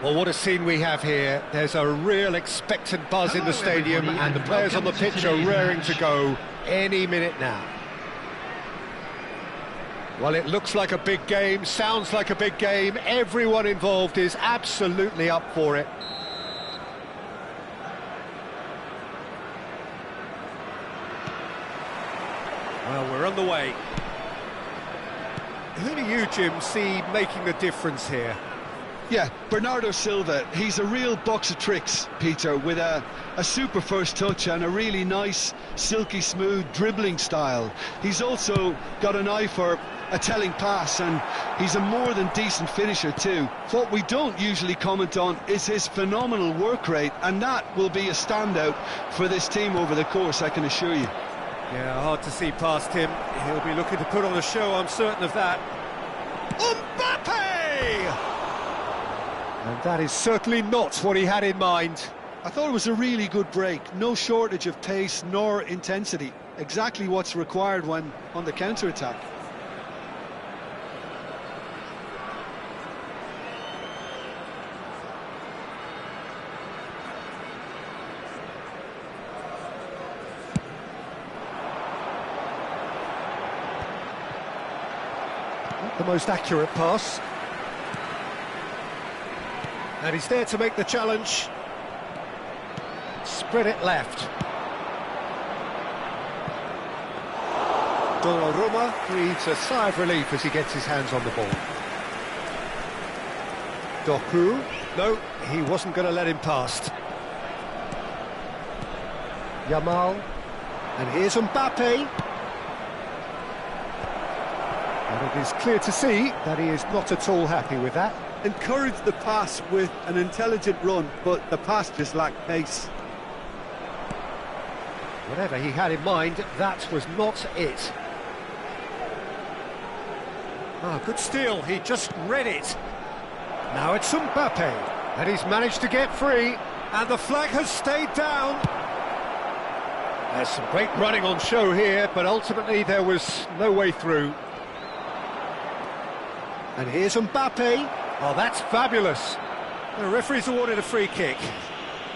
Well, what a scene we have here. There's a real expectant buzz in the stadium, and the players on the pitch are raring to go any minute now. Well, it looks like a big game, sounds like a big game. Everyone involved is absolutely up for it. Well, we're on the way. Who do you, Jim, see making the difference here? Yeah, Bernardo Silva, he's a real box of tricks, Peter, with a super first touch and a really nice, silky smooth dribbling style. He's also got an eye for a telling pass, and he's a more than decent finisher too. What we don't usually comment on is his phenomenal work rate, and that will be a standout for this team over the course, I can assure you. Yeah, hard to see past him. He'll be looking to put on a show, I'm certain of that. Mbappe! And that is certainly not what he had in mind. I thought it was a really good break. No shortage of pace nor intensity. Exactly what's required when on the counter-attack. Not the most accurate pass. And he's there to make the challenge. Spread it left. Donnarumma breathes a sigh of relief as he gets his hands on the ball. Doku. No, he wasn't going to let him past. Yamal. And here's Mbappe. And it is clear to see that he is not at all happy with that. Encouraged the pass with an intelligent run, but the pass just lacked pace. Whatever he had in mind, that was not it. Ah, good steal, he just read it. Now it's Mbappe, and he's managed to get free, and the flag has stayed down. There's some great running on show here, but ultimately there was no way through. And here's Mbappe. Oh, that's fabulous. The referee's awarded a free kick.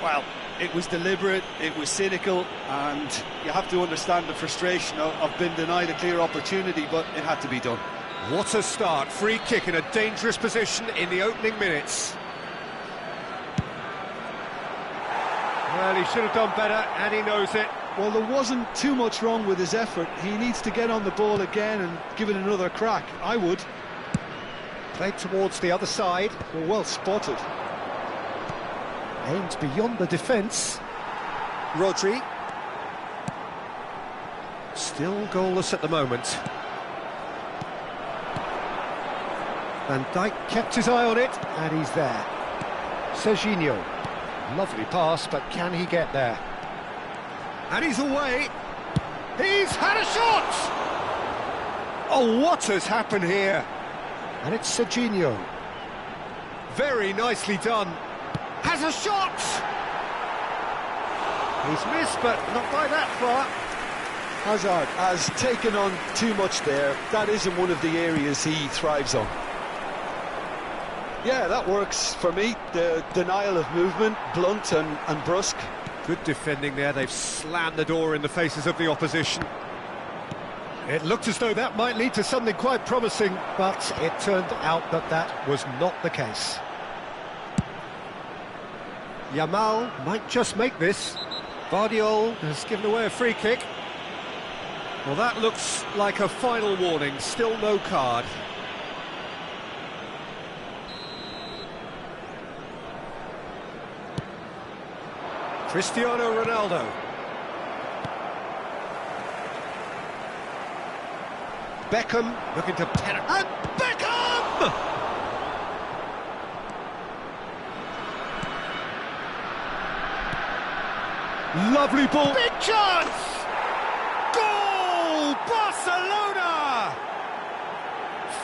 Well, it was deliberate, it was cynical, and you have to understand the frustration of being denied a clear opportunity, but it had to be done. What a start. Free kick in a dangerous position in the opening minutes. Well, he should have done better, and he knows it. Well, there wasn't too much wrong with his effort. He needs to get on the ball again and give it another crack. I would. Played towards the other side. Well spotted. Aimed beyond the defence. Rodri. Still goalless at the moment. Van Dijk kept his eye on it, and he's there. Serginho. Lovely pass, but can he get there? And he's away. He's had a shot! Oh, what has happened here? And it's Serginho. Very nicely done. Has a shot! He's missed, but not by that far. Hazard has taken on too much there. That isn't one of the areas he thrives on. Yeah, that works for me. The denial of movement, blunt and brusque. Good defending there. They've slammed the door in the faces of the opposition. It looked as though that might lead to something quite promising, but it turned out that that was not the case. Yamal might just make this. Vardiol has given away a free kick. Well, that looks like a final warning. Still no card. Cristiano Ronaldo. Beckham looking to penetrate. And Beckham! Lovely ball. Big chance! Goal! Barcelona!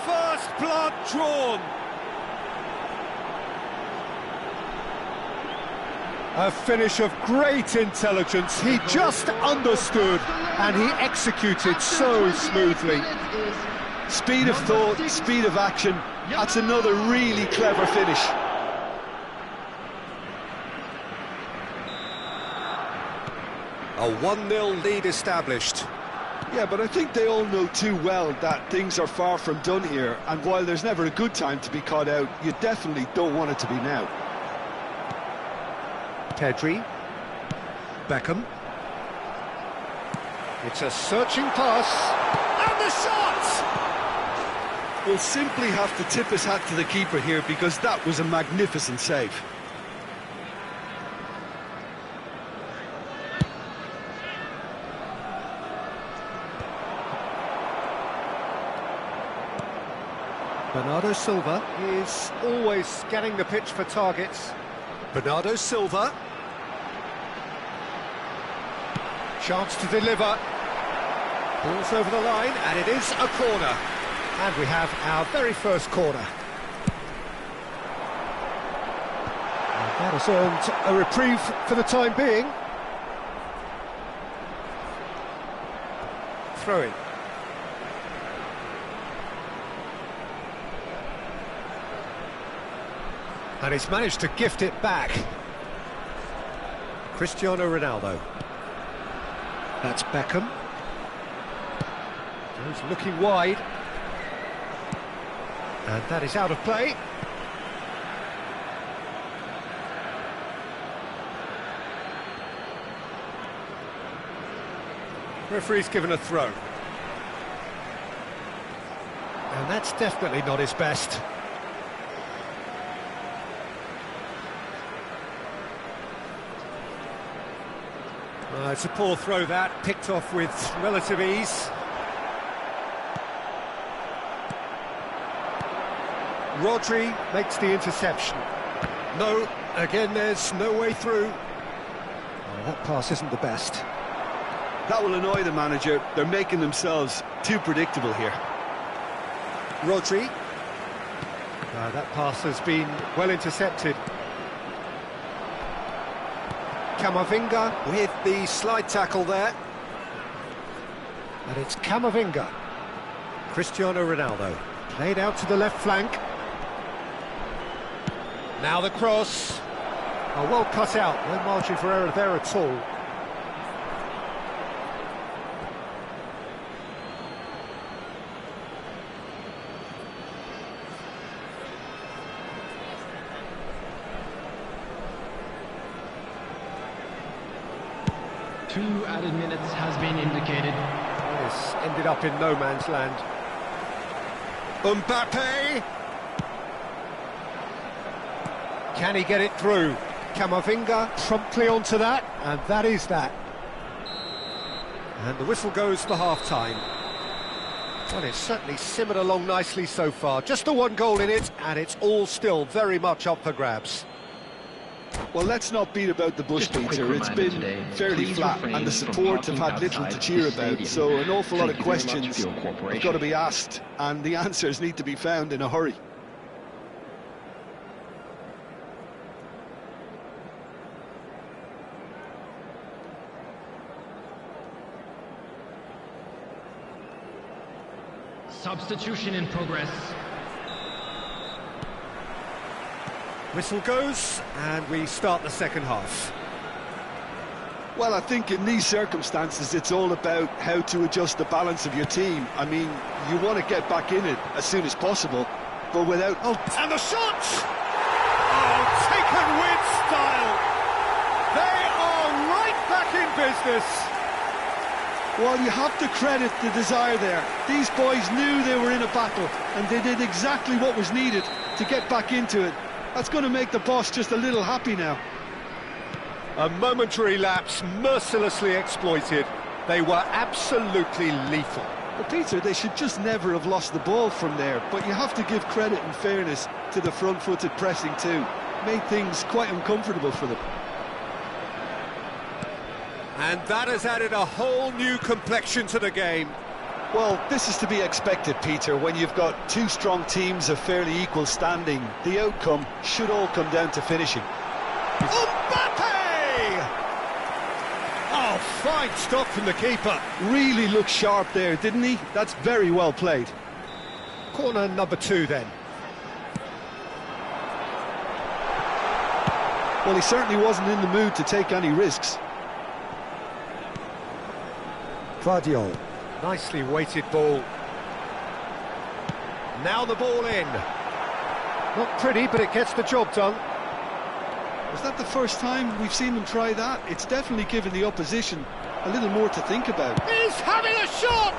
First blood drawn. A finish of great intelligence. He just understood and he executed so smoothly. Speed of thought, speed of action. That's another really clever finish. A 1-0 lead established. Yeah, but I think they all know too well that things are far from done here, and while there's never a good time to be caught out, you definitely don't want it to be now. Pedri. Beckham. It's a searching pass. And the shot! We'll simply have to tip his hat to the keeper here because that was a magnificent save. Bernardo Silva is always scanning the pitch for targets. Bernardo Silva. Chance to deliver. Ball's over the line, and it is a corner. And we have our very first corner. And that has earned a reprieve for the time being. Throw-in. And he's managed to gift it back. Cristiano Ronaldo. That's Beckham. He's looking wide. And that is out of play. Referee's given a throw. And that's definitely not his best. It's a poor throw that, picked off with relative ease. Rodri makes the interception. No, again there's no way through. Oh, that pass isn't the best. That will annoy the manager. They're making themselves too predictable here. Rodri. That pass has been well intercepted. Camavinga with the slide tackle there. And it's Camavinga. Cristiano Ronaldo. Played out to the left flank. Now the cross. Oh, well cut out. No margin for error there at all. Two added minutes has been indicated. This ended up in no man's land. Mbappe! Can he get it through? Camavinga promptly onto that, and that is that. And the whistle goes for half-time. Well, it's certainly simmered along nicely so far. Just the one goal in it, and it's all still very much up for grabs. Well, let's not beat about the bush, Peter. It's been fairly flat, and the support have had little to cheer about, so an awful lot of questions have got to be asked, and the answers need to be found in a hurry. Substitution in progress. Whistle goes, and we start the second half. Well, I think in these circumstances, it's all about how to adjust the balance of your team. I mean, you want to get back in it as soon as possible, but without... Oh, and the shot! Oh, taken with style! They are right back in business! Well, you have to credit the desire there. These boys knew they were in a battle, and they did exactly what was needed to get back into it. That's going to make the boss just a little happy now. A momentary lapse, mercilessly exploited. They were absolutely lethal. Well, Peter, they should just never have lost the ball from there, but you have to give credit and fairness to the front-footed pressing too. Made things quite uncomfortable for them. And that has added a whole new complexion to the game. Well, this is to be expected, Peter, when you've got two strong teams of fairly equal standing. The outcome should all come down to finishing. Mbappe! Oh, fine stop from the keeper. Really looked sharp there, didn't he? That's very well played. Corner number 2 then. Well, he certainly wasn't in the mood to take any risks. Guardiola. Nicely weighted ball. Now the ball in. Not pretty, but it gets the job done. Was that the first time we've seen them try that? It's definitely given the opposition a little more to think about. He's having a shot!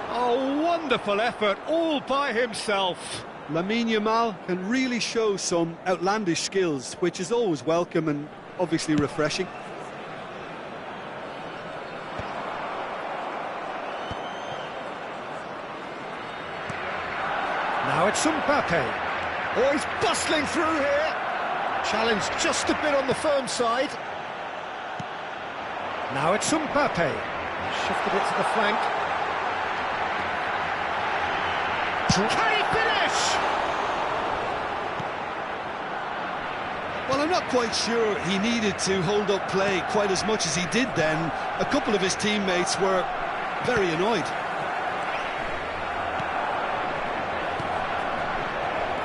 Oh, wonderful effort, all by himself. Lamine Yamal can really show some outlandish skills, which is always welcome and obviously refreshing. Now it's Mbappe. Oh, he's bustling through here. Challenge just a bit on the firm side. Now it's Mbappe. Shifted it to the flank. Can he finish? Well, I'm not quite sure he needed to hold up play quite as much as he did then. A couple of his teammates were very annoyed.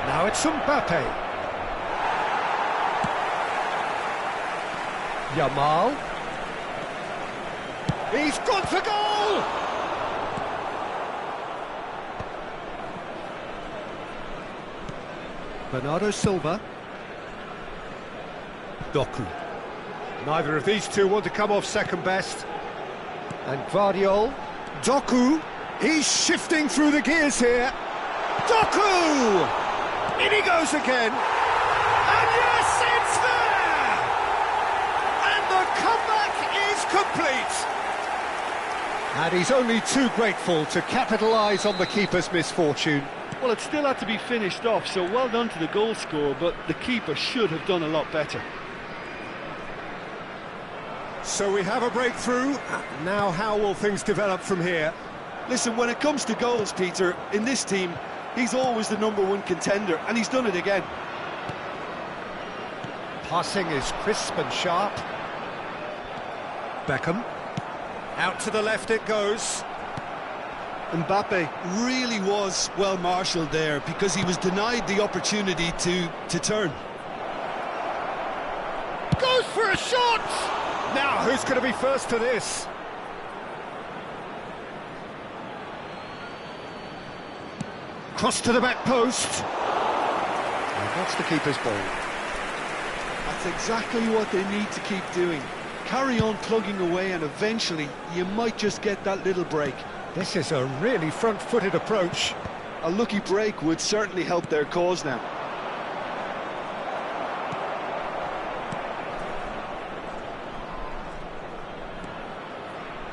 Now it's Mbappe. Yamal. He's gone for goal! Bernardo Silva. Doku. Neither of these two want to come off second best. And Guardiola. Doku. He's shifting through the gears here. Doku! In he goes again. And yes, it's there! And the comeback is complete. And he's only too grateful to capitalise on the keeper's misfortune. Well, it still had to be finished off, so well done to the goal scorer, but the keeper should have done a lot better. So we have a breakthrough. Now how will things develop from here? Listen, when it comes to goals, Peter, in this team, he's always the #1 contender, and he's done it again. Passing is crisp and sharp. Beckham. Out to the left it goes. Mbappe really was well marshalled there because he was denied the opportunity to turn. Goes for a shot! Now who's going to be first to this? Cross to the back post. And that's the keeper's ball. That's exactly what they need to keep doing. Carry on plugging away and eventually you might just get that little break. This is a really front-footed approach. A lucky break would certainly help their cause now.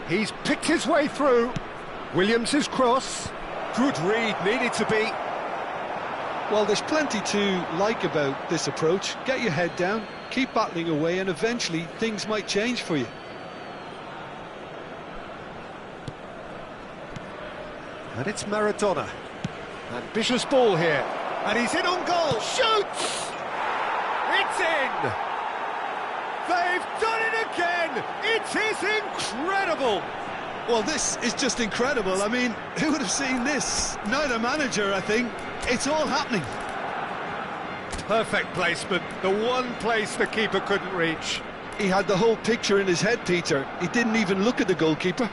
He's picked his way through. Williams' cross. Good read, needed to be. Well, there's plenty to like about this approach. Get your head down, keep battling away, and eventually things might change for you. And it's Maradona. Ambitious ball here. And he's in on goal. Shoots! It's in! They've done it again! It is incredible! Well, this is just incredible. I mean, who would have seen this? Neither manager, I think. It's all happening. Perfect placement, the one place the keeper couldn't reach. He had the whole picture in his head, Peter. He didn't even look at the goalkeeper.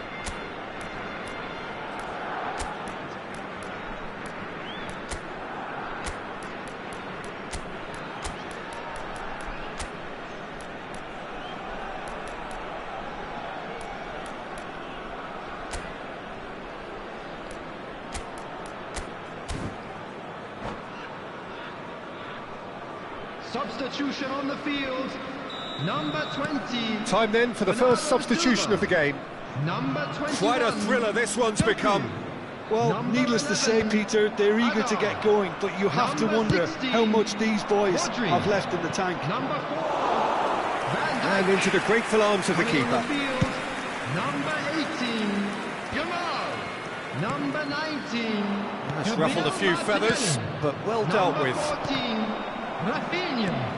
Substitution on the field. Number 20. Time then for the first substitution of the game. Number 21. Quite a thriller this one's become. Well, needless to say, Peter, they're eager to get going, but you have to wonder how much these boys have left in the tank. Number 4. And into the grateful arms of the keeper. Number 18. Jamal. Number 19. That's ruffled a few feathers, but well dealt with. Number 14. Rafinha.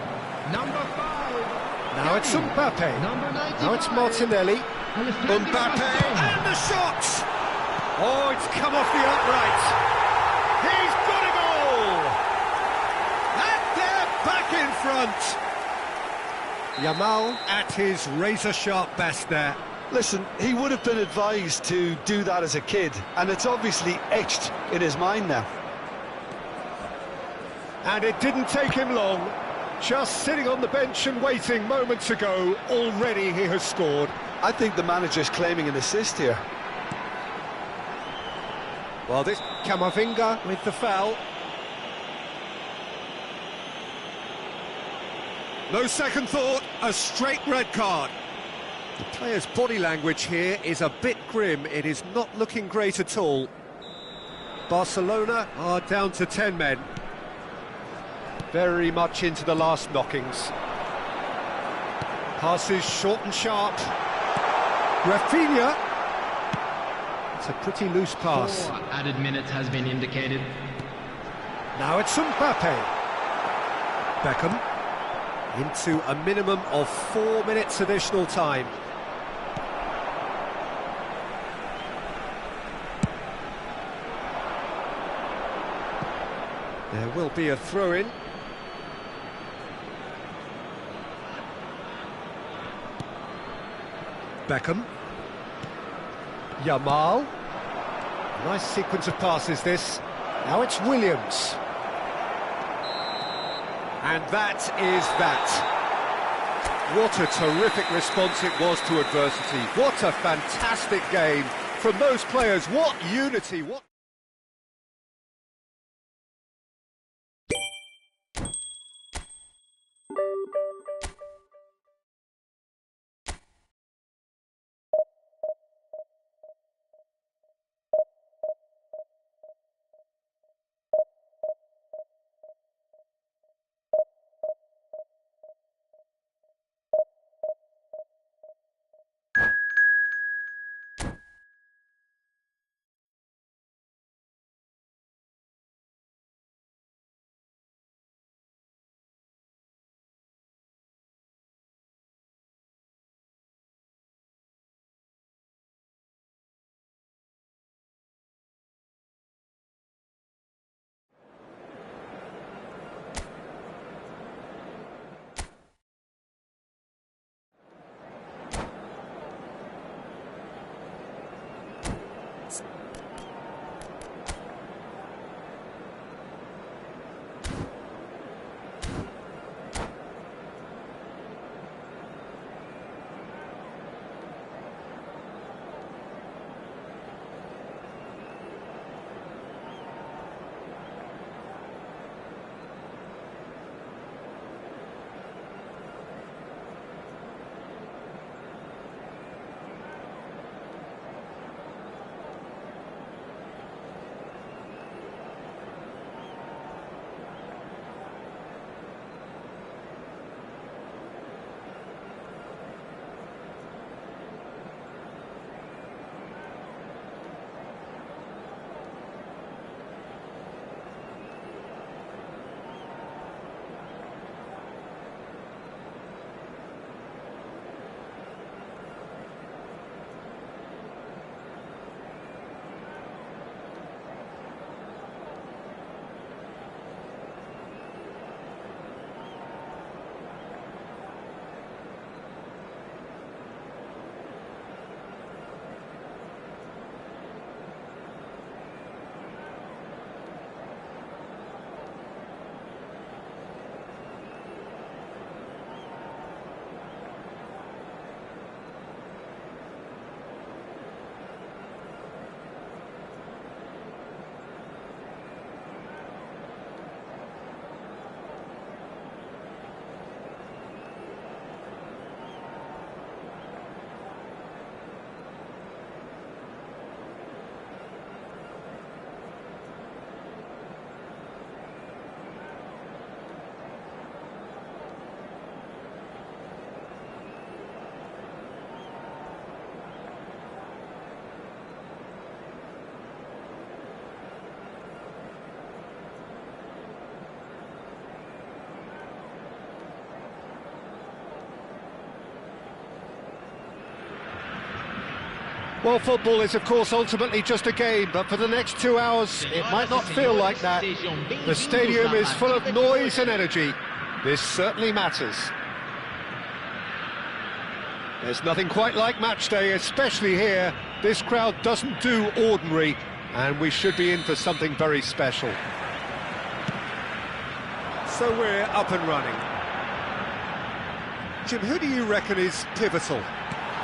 Number 5. Now it's Mbappe. Number 95. Now it's Martinelli. Mbappe. And the shot! Oh, it's come off the upright. He's got a goal! And they're back in front. Yamal at his razor-sharp best there. Listen, he would have been advised to do that as a kid, and it's obviously etched in his mind now. And it didn't take him long. Just sitting on the bench and waiting moments ago, already he has scored. I think the manager's claiming an assist here. Well, this Camavinga with the foul. No second thought, a straight red card. The player's body language here is a bit grim. It is not looking great at all. Barcelona are down to 10 men. Very much into the last knockings. Passes short and sharp. Rafinha. It's a pretty loose pass. 4 added minutes has been indicated. Now it's Mbappe. Beckham. Into a minimum of 4 minutes additional time. There will be a throw-in. Beckham. Yamal. Nice sequence of passes this. Now it's Williams. And that is that. What a terrific response it was to adversity. What a fantastic game from those players. What unity, what... Well, football is, of course, ultimately just a game, but for the next 2 hours, it might not feel like that. The stadium is full of noise and energy. This certainly matters. There's nothing quite like match day, especially here. This crowd doesn't do ordinary, and we should be in for something very special. So we're up and running. Jim, who do you reckon is pivotal?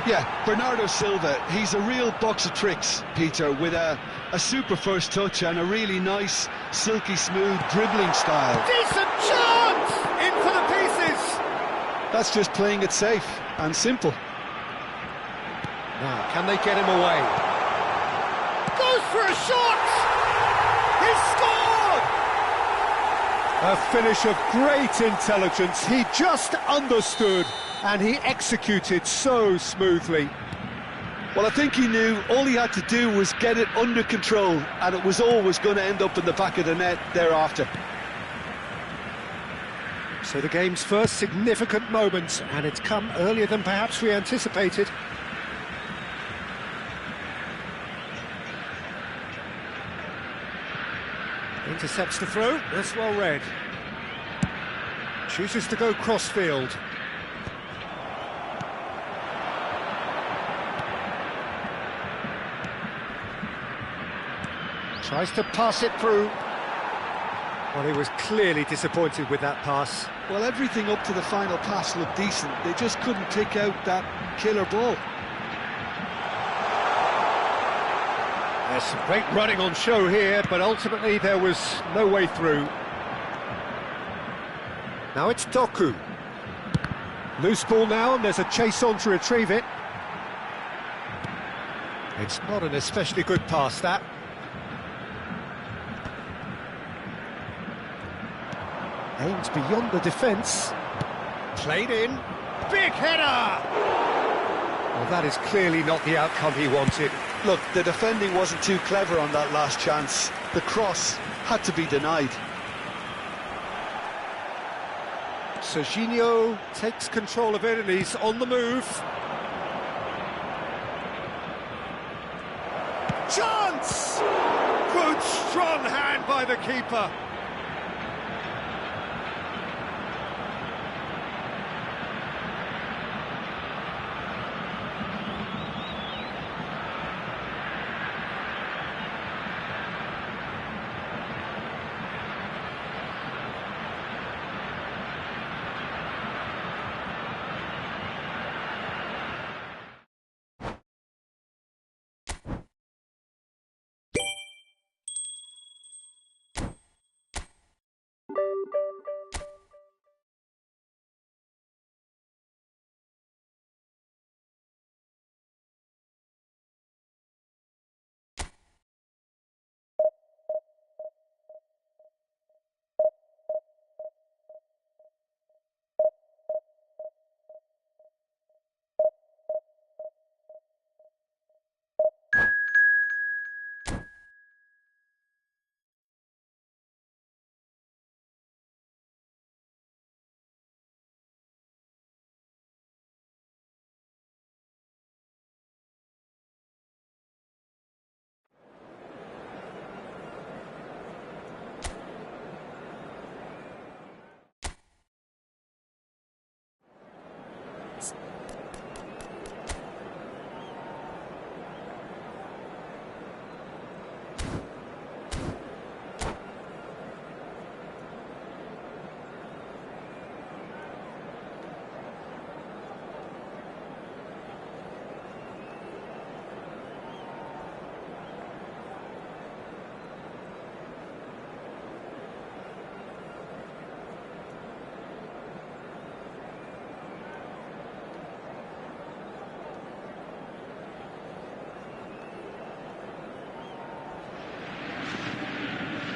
Yeah, Bernardo Silva, he's a real box of tricks, Peter, with a super first touch and a really nice, silky smooth dribbling style. Decent chance! In for the pieces! That's just playing it safe and simple. Now, can they get him away? Goes for a shot! He scored! A finish of great intelligence. He just understood and he executed so smoothly. Well, I think he knew all he had to do was get it under control, and it was always going to end up in the back of the net thereafter. So the game's first significant moment, and it's come earlier than perhaps we anticipated. Intercepts the throw, that's well read. Chooses to go cross-field. Tries to pass it through. Well, he was clearly disappointed with that pass. Well, everything up to the final pass looked decent. They just couldn't pick out that killer ball. There's some great running on show here, but ultimately there was no way through. Now it's Doku. Loose ball now, and there's a chase on to retrieve it. It's not an especially good pass, that. Aimed beyond the defence. Played in. Big header! Well, that is clearly not the outcome he wanted. Look, the defending wasn't too clever on that last chance. The cross had to be denied. Serginho takes control of it and he's on the move. Chance! Good strong hand by the keeper.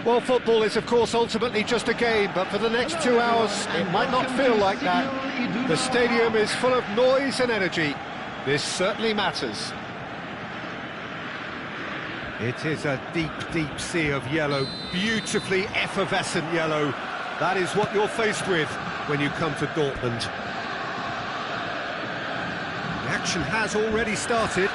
Well, football is, of course, ultimately just a game, but for the next 2 hours, it might not feel like that. The stadium is full of noise and energy. This certainly matters. It is a deep, deep sea of yellow, beautifully effervescent yellow. That is what you're faced with when you come to Dortmund. The action has already started.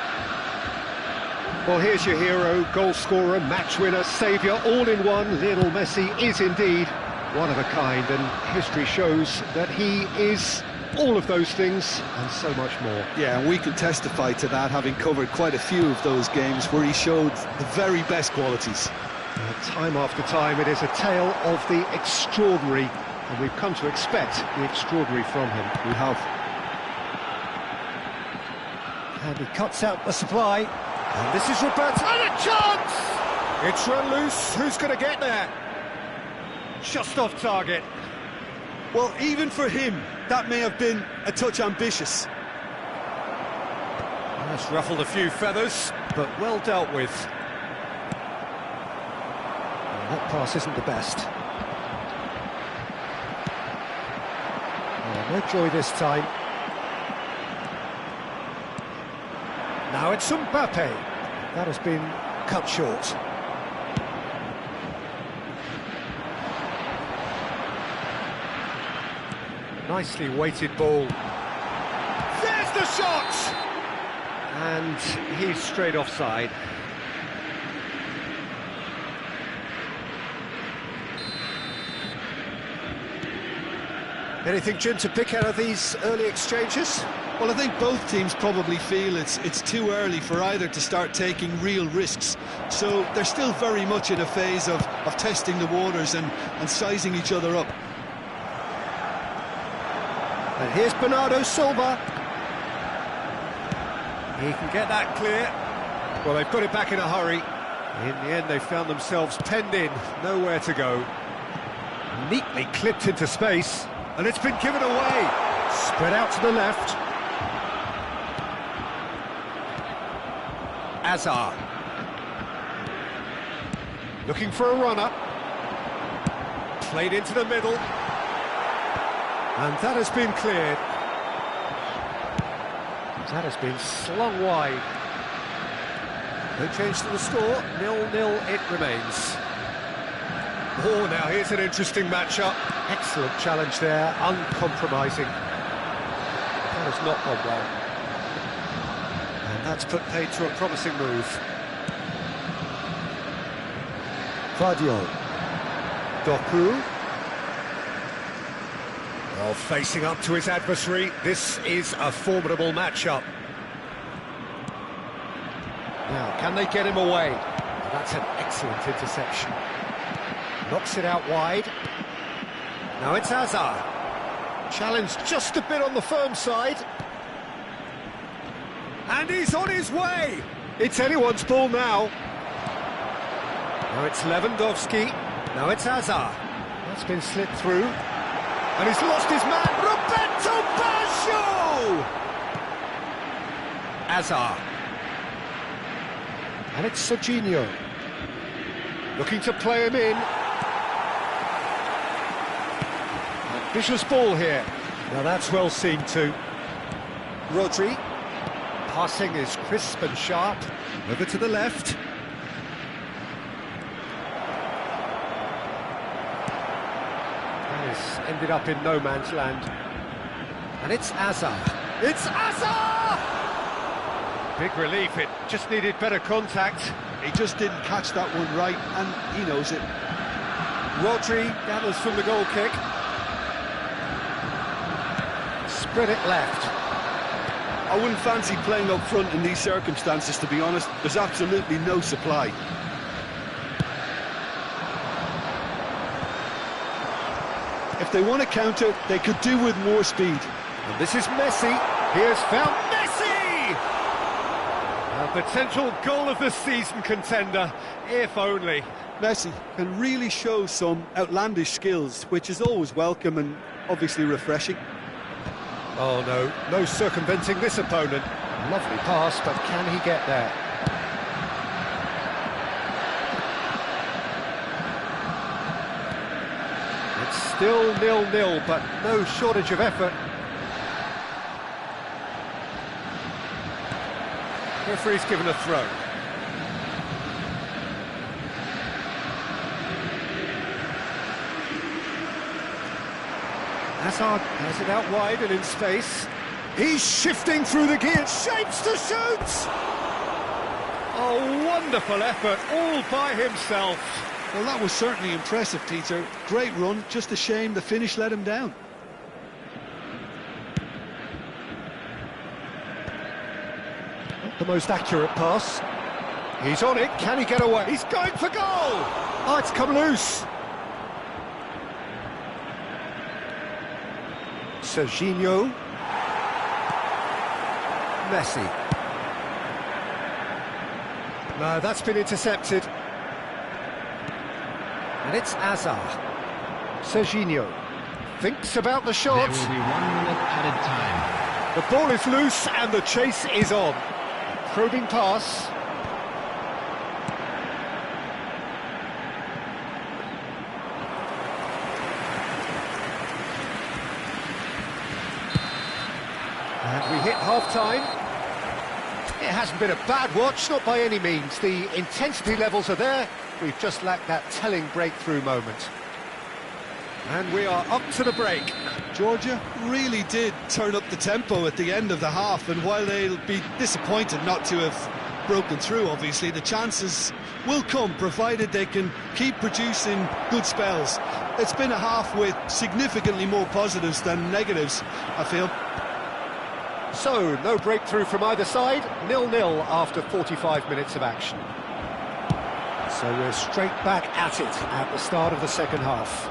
Well, here's your hero, goal scorer, match winner, saviour, all in one. Lionel Messi is indeed one of a kind, and history shows that he is all of those things and so much more. Yeah, and we can testify to that, having covered quite a few of those games where he showed the very best qualities. Time after time, it is a tale of the extraordinary, and we've come to expect the extraordinary from him. We have. And he cuts out the supply, and this is Roberto, and a chance! It's run loose, who's going to get there? Just off target. Well, even for him, that may have been a touch ambitious. That's ruffled a few feathers, but well dealt with. And that pass isn't the best. Oh, no joy this time. Now it's Mbappe. That has been cut short. Nicely weighted ball. There's the shot! And he's straight offside. Anything, Jim, to pick out of these early exchanges? Well, I think both teams probably feel it's too early for either to start taking real risks. So they're still very much in a phase of testing the waters and sizing each other up. And here's Bernardo Silva. He can get that clear. Well, they've got it back in a hurry. In the end, they found themselves penned in, nowhere to go. Neatly clipped into space, and it's been given away. Spread out to the left. Azar. Looking for a runner. Played into the middle. And that has been cleared. That has been slung wide. No change to the score, 0-0 it remains. Oh, now here's an interesting matchup. Excellent challenge there, uncompromising. That has not gone well. And that's put paid to a promising move. Guardiola. Doku. Well, facing up to his adversary, this is a formidable matchup. Now, can they get him away? That's an excellent interception. Knocks it out wide. Now it's Azar. Challenged just a bit on the firm side. And he's on his way! It's anyone's ball now. Now it's Lewandowski. Now it's Azar. That's been slit through. And he's lost his man, Roberto Baggio! Azar. And it's Serginho. Looking to play him in. Ambitious ball here. Now that's well seen too. Rodri. Passing is crisp and sharp. Over to the left. Ended up in no man's land. And it's Azar. It's Azar! Big relief, it just needed better contact. He just didn't catch that one right, and he knows it. Rodri gathers from the goal kick. Spread it left. I wouldn't fancy playing up front in these circumstances, to be honest. There's absolutely no supply. If they want to counter, they could do with more speed. And this is Messi. He has found Messi! A potential goal of the season contender, if only. Messi can really show some outlandish skills, which is always welcome and obviously refreshing. Oh no, no circumventing this opponent. Lovely pass, but can he get there? Still 0-0, but no shortage of effort. Referee's given a throw. Hazard has it out wide and in space. He's shifting through the gears, shapes to shoot! Oh, wonderful effort, all by himself. Well, that was certainly impressive, Peter. Great run, just a shame the finish let him down. Not the most accurate pass. He's on it, can he get away? He's going for goal! Oh, it's come loose. Serginho. Messi. No, that's been intercepted. And it's Hazard. Serginho thinks about the shot. There will be 1 minute added time. The ball is loose and the chase is on. Probing pass. And we hit half-time. It hasn't been a bad watch, not by any means. The intensity levels are there. We've just lacked that telling breakthrough moment. And we are up to the break. Georgia really did turn up the tempo at the end of the half, and while they'll be disappointed not to have broken through, obviously, the chances will come, provided they can keep producing good spells. It's been a half with significantly more positives than negatives, I feel. So, no breakthrough from either side, 0-0 after 45 minutes of action. So we're straight back at it at the start of the second half.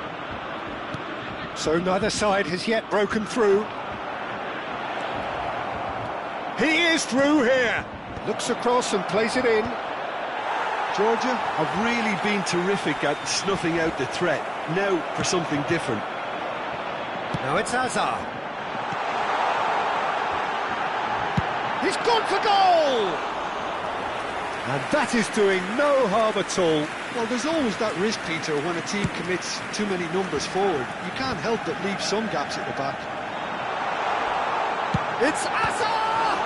So neither side has yet broken through. He is through here. Looks across and plays it in. Georgia have really been terrific at snuffing out the threat. Now for something different. Now it's Hazard. He's gone for goal! And that is doing no harm at all. Well, there's always that risk, Peter, when a team commits too many numbers forward. You can't help but leave some gaps at the back. It's Hazard!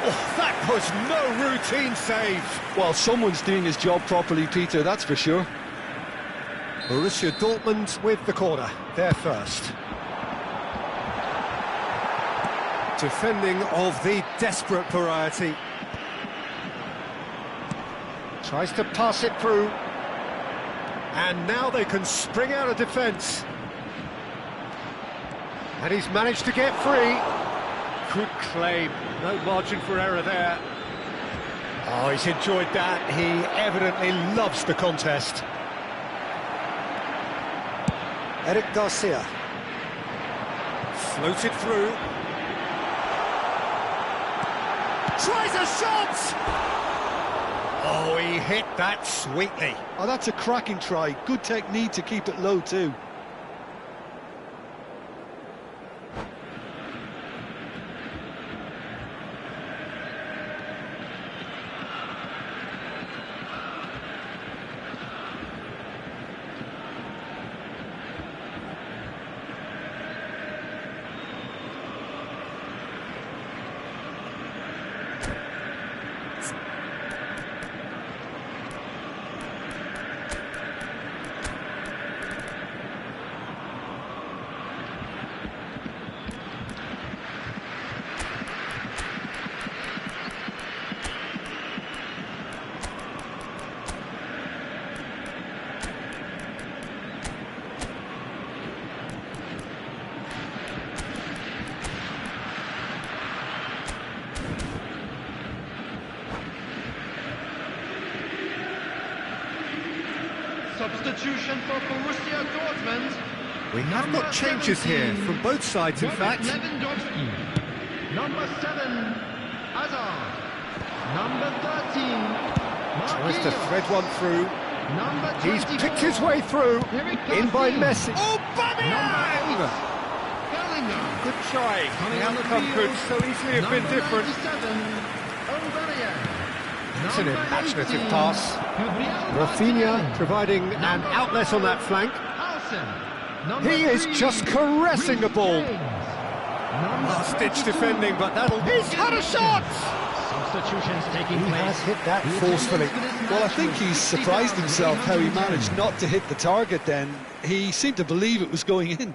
Oh, that was no routine save. Well, someone's doing his job properly, Peter, that's for sure. Borussia Dortmund with the corner, they're first. Defending of the desperate variety. Tries to pass it through. And now they can spring out of defence. And he's managed to get free. Good claim, no margin for error there. Oh, he's enjoyed that. He evidently loves the contest. Eric Garcia. Floated through. Tries a shot! Oh, he hit that sweetly. Oh, that's a cracking try. Good technique to keep it low, too. Substitution for Borussia Dortmund. We have got changes here from both sides, in fact. Lewandowski. Number 7, Hazard. Number 13, Tries to Marquinhos. thread one through. Number He's 24, picked his way through. Eric In by Garcia. Messi. Oh, Number 8, Bamian! Bellingham. Good try. Coming The on the outcome could field, so easily have been Number different. 97, Aubameyang. It's an Number imaginative 18, pass. Gabriel Rafinha Martinelli. providing an Number outlet on that flank. Howson. Number He is 3, just caressing the ball. James. Number Last-ditch 22, defending, but that'll... He's had a shot! Substitutions taking He place. has hit that forcefully. Well, I think he's surprised himself how he managed not to hit the target then. He seemed to believe it was going in.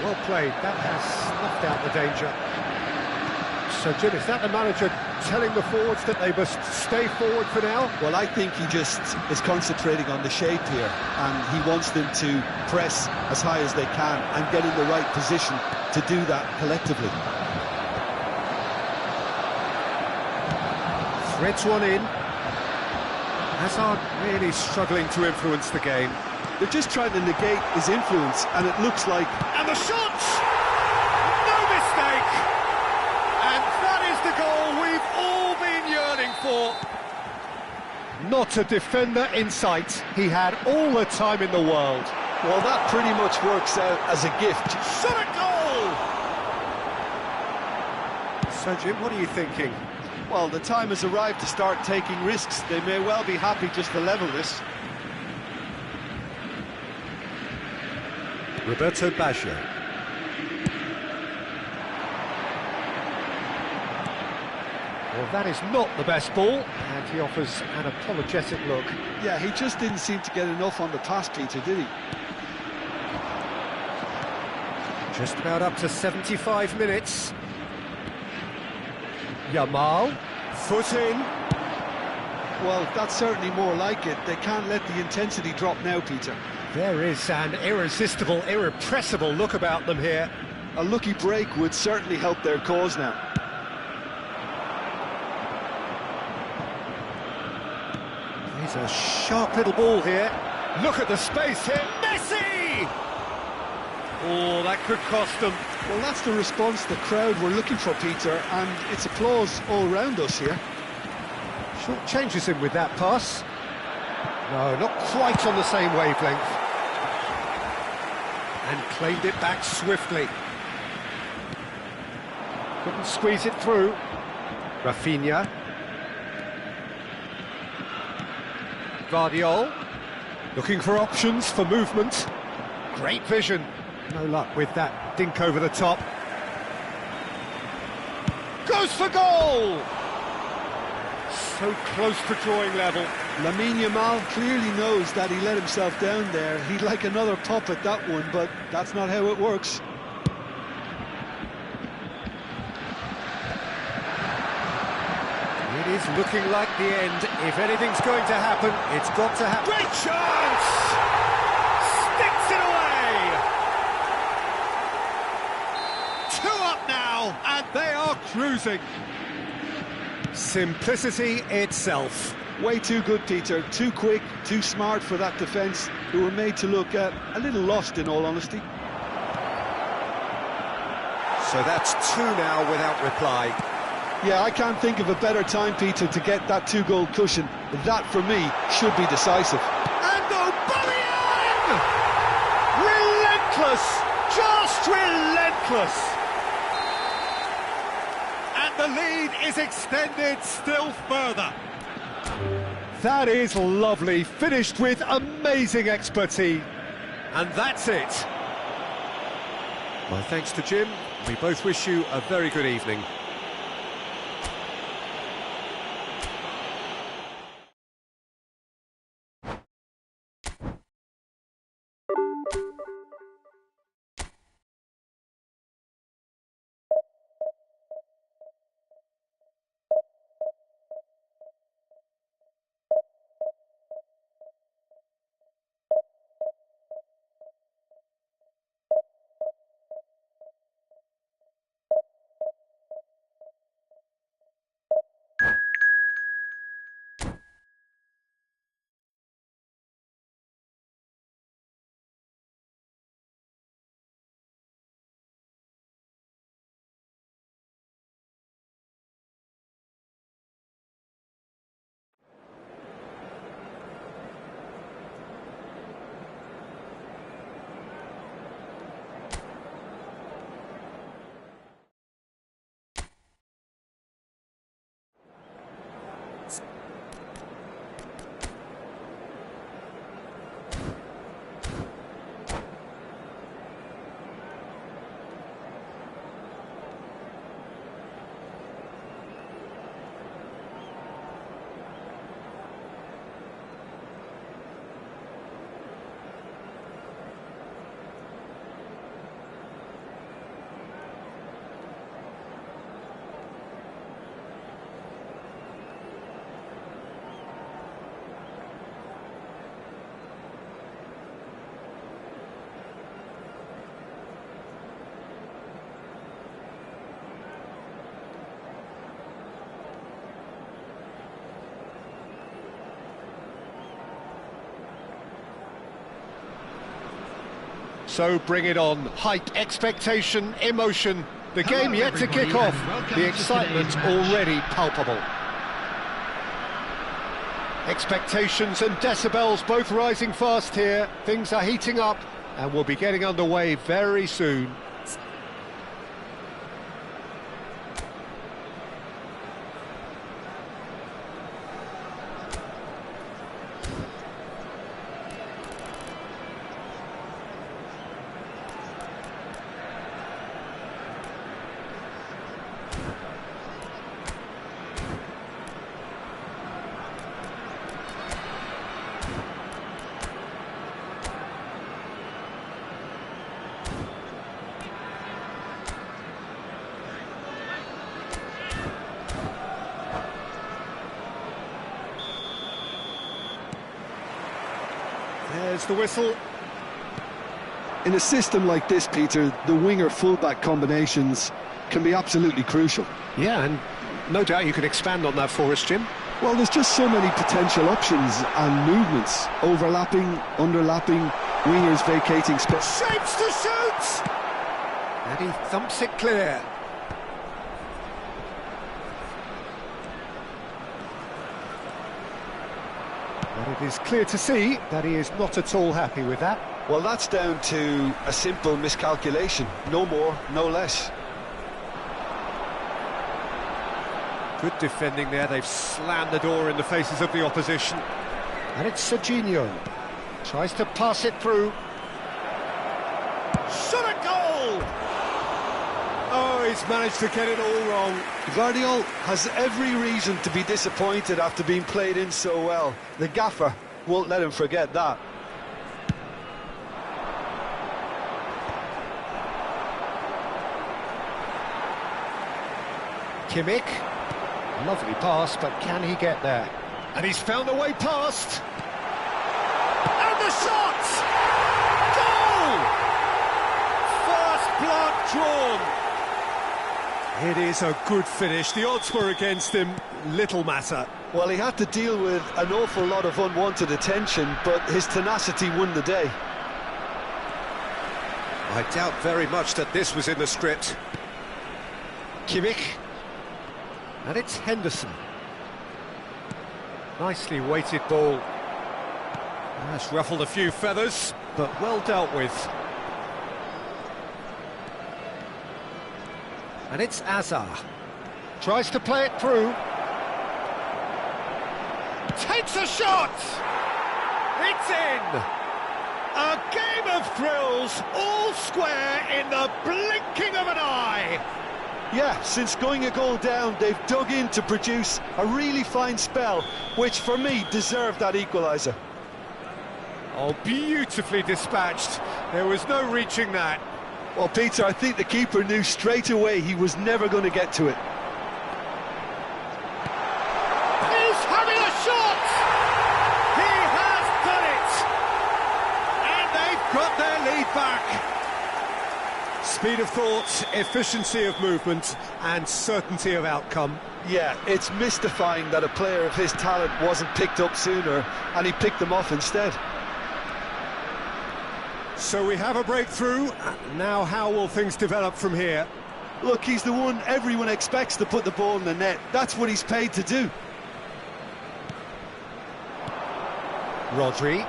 Well played, that has snuffed out the danger. So, Jim, is that the manager telling the forwards that they must stay forward for now? Well, I think he just is concentrating on the shape here, and he wants them to press as high as they can and get in the right position to do that collectively. Threads one in. Hazard really struggling to influence the game. They're just trying to negate his influence, and it looks like... And the shots! No mistake! And that is the goal we've all been yearning for. Not a defender in sight. He had all the time in the world. Well, that pretty much works out as a gift. Shot a goal! So, Jim, what are you thinking? Well, the time has arrived to start taking risks. They may well be happy just to level this. Roberto Baggio. Well, that is not the best ball, and he offers an apologetic look. Yeah, he just didn't seem to get enough on the pass, Peter, did he? Just about up to 75 minutes. Yamal, foot in. Well, that's certainly more like it. They can't let the intensity drop now, Peter. There is an irresistible, irrepressible look about them here. A lucky break would certainly help their cause now. Here's a sharp little ball here. Look at the space here. Messi! Oh, that could cost them. Well, that's the response the crowd were looking for, Peter, and it's applause all round us here. Short changes him with that pass. No, not quite on the same wavelength. And claimed it back swiftly. Couldn't squeeze it through. Rafinha. Guardiola. Looking for options for movement. Great vision. No luck with that dink over the top. Goes for goal! So close to drawing level. Lamine Yamal clearly knows that he let himself down there. He'd like another pop at that one, but that's not how it works. It is looking like the end. If anything's going to happen, it's got to happen. Great chance! Sticks it away! 2 up now, and they are cruising. Simplicity itself. Way too good, Peter. Too quick, too smart for that defence, who were made to look a little lost, in all honesty. So that's 2 now without reply. Yeah, I can't think of a better time, Peter, to get that 2-goal cushion. That, for me, should be decisive. And Aubameyang! Relentless! Just relentless! And the lead is extended still further. That is lovely, finished with amazing expertise. And that's it. My thanks to Jim. We both wish you a very good evening. So bring it on. Hype, expectation, emotion. The game yet to kick off. The excitement already palpable. Expectations and decibels both rising fast here. Things are heating up and we'll be getting underway very soon. There's the whistle. In a system like this, Peter, the winger-fullback combinations can be absolutely crucial. Yeah, and no doubt you could expand on that for us, Jim. Well, there's just so many potential options and movements. Overlapping, underlapping, wingers vacating space. Shapes to shoot! And he thumps it clear. But it is clear to see that he is not at all happy with that. Well, that's down to a simple miscalculation. No more, no less. Good defending there. They've slammed the door in the faces of the opposition. And it's Serginho. Tries to pass it through. Shot a goal! Oh, he's managed to get it all wrong. Guardiola has every reason to be disappointed after being played in so well. The gaffer won't let him forget that. Kimmich. Lovely pass, but can he get there? And he's found a way past. And the shot! Goal! First blood drawn. It is a good finish. The odds were against him. Little matter. Well, he had to deal with an awful lot of unwanted attention, but his tenacity won the day. I doubt very much that this was in the script. Kimmich. And it's Henderson. Nicely weighted ball. That's ruffled a few feathers, but well dealt with. And it's Azar. Tries to play it through. Takes a shot! It's in! A game of thrills, all square in the blinking of an eye! Yeah, since going a goal down, they've dug in to produce a really fine spell, which for me deserved that equaliser. Oh, beautifully dispatched. There was no reaching that. Well, Peter, I think the keeper knew straight away he was never going to get to it. He's having a shot! He has done it! And they've got their lead back. Speed of thought, efficiency of movement, and certainty of outcome. Yeah, it's mystifying that a player of his talent wasn't picked up sooner, and he picked them off instead. So we have a breakthrough. Now how will things develop from here? Look, he's the one everyone expects to put the ball in the net. That's what he's paid to do. Rodri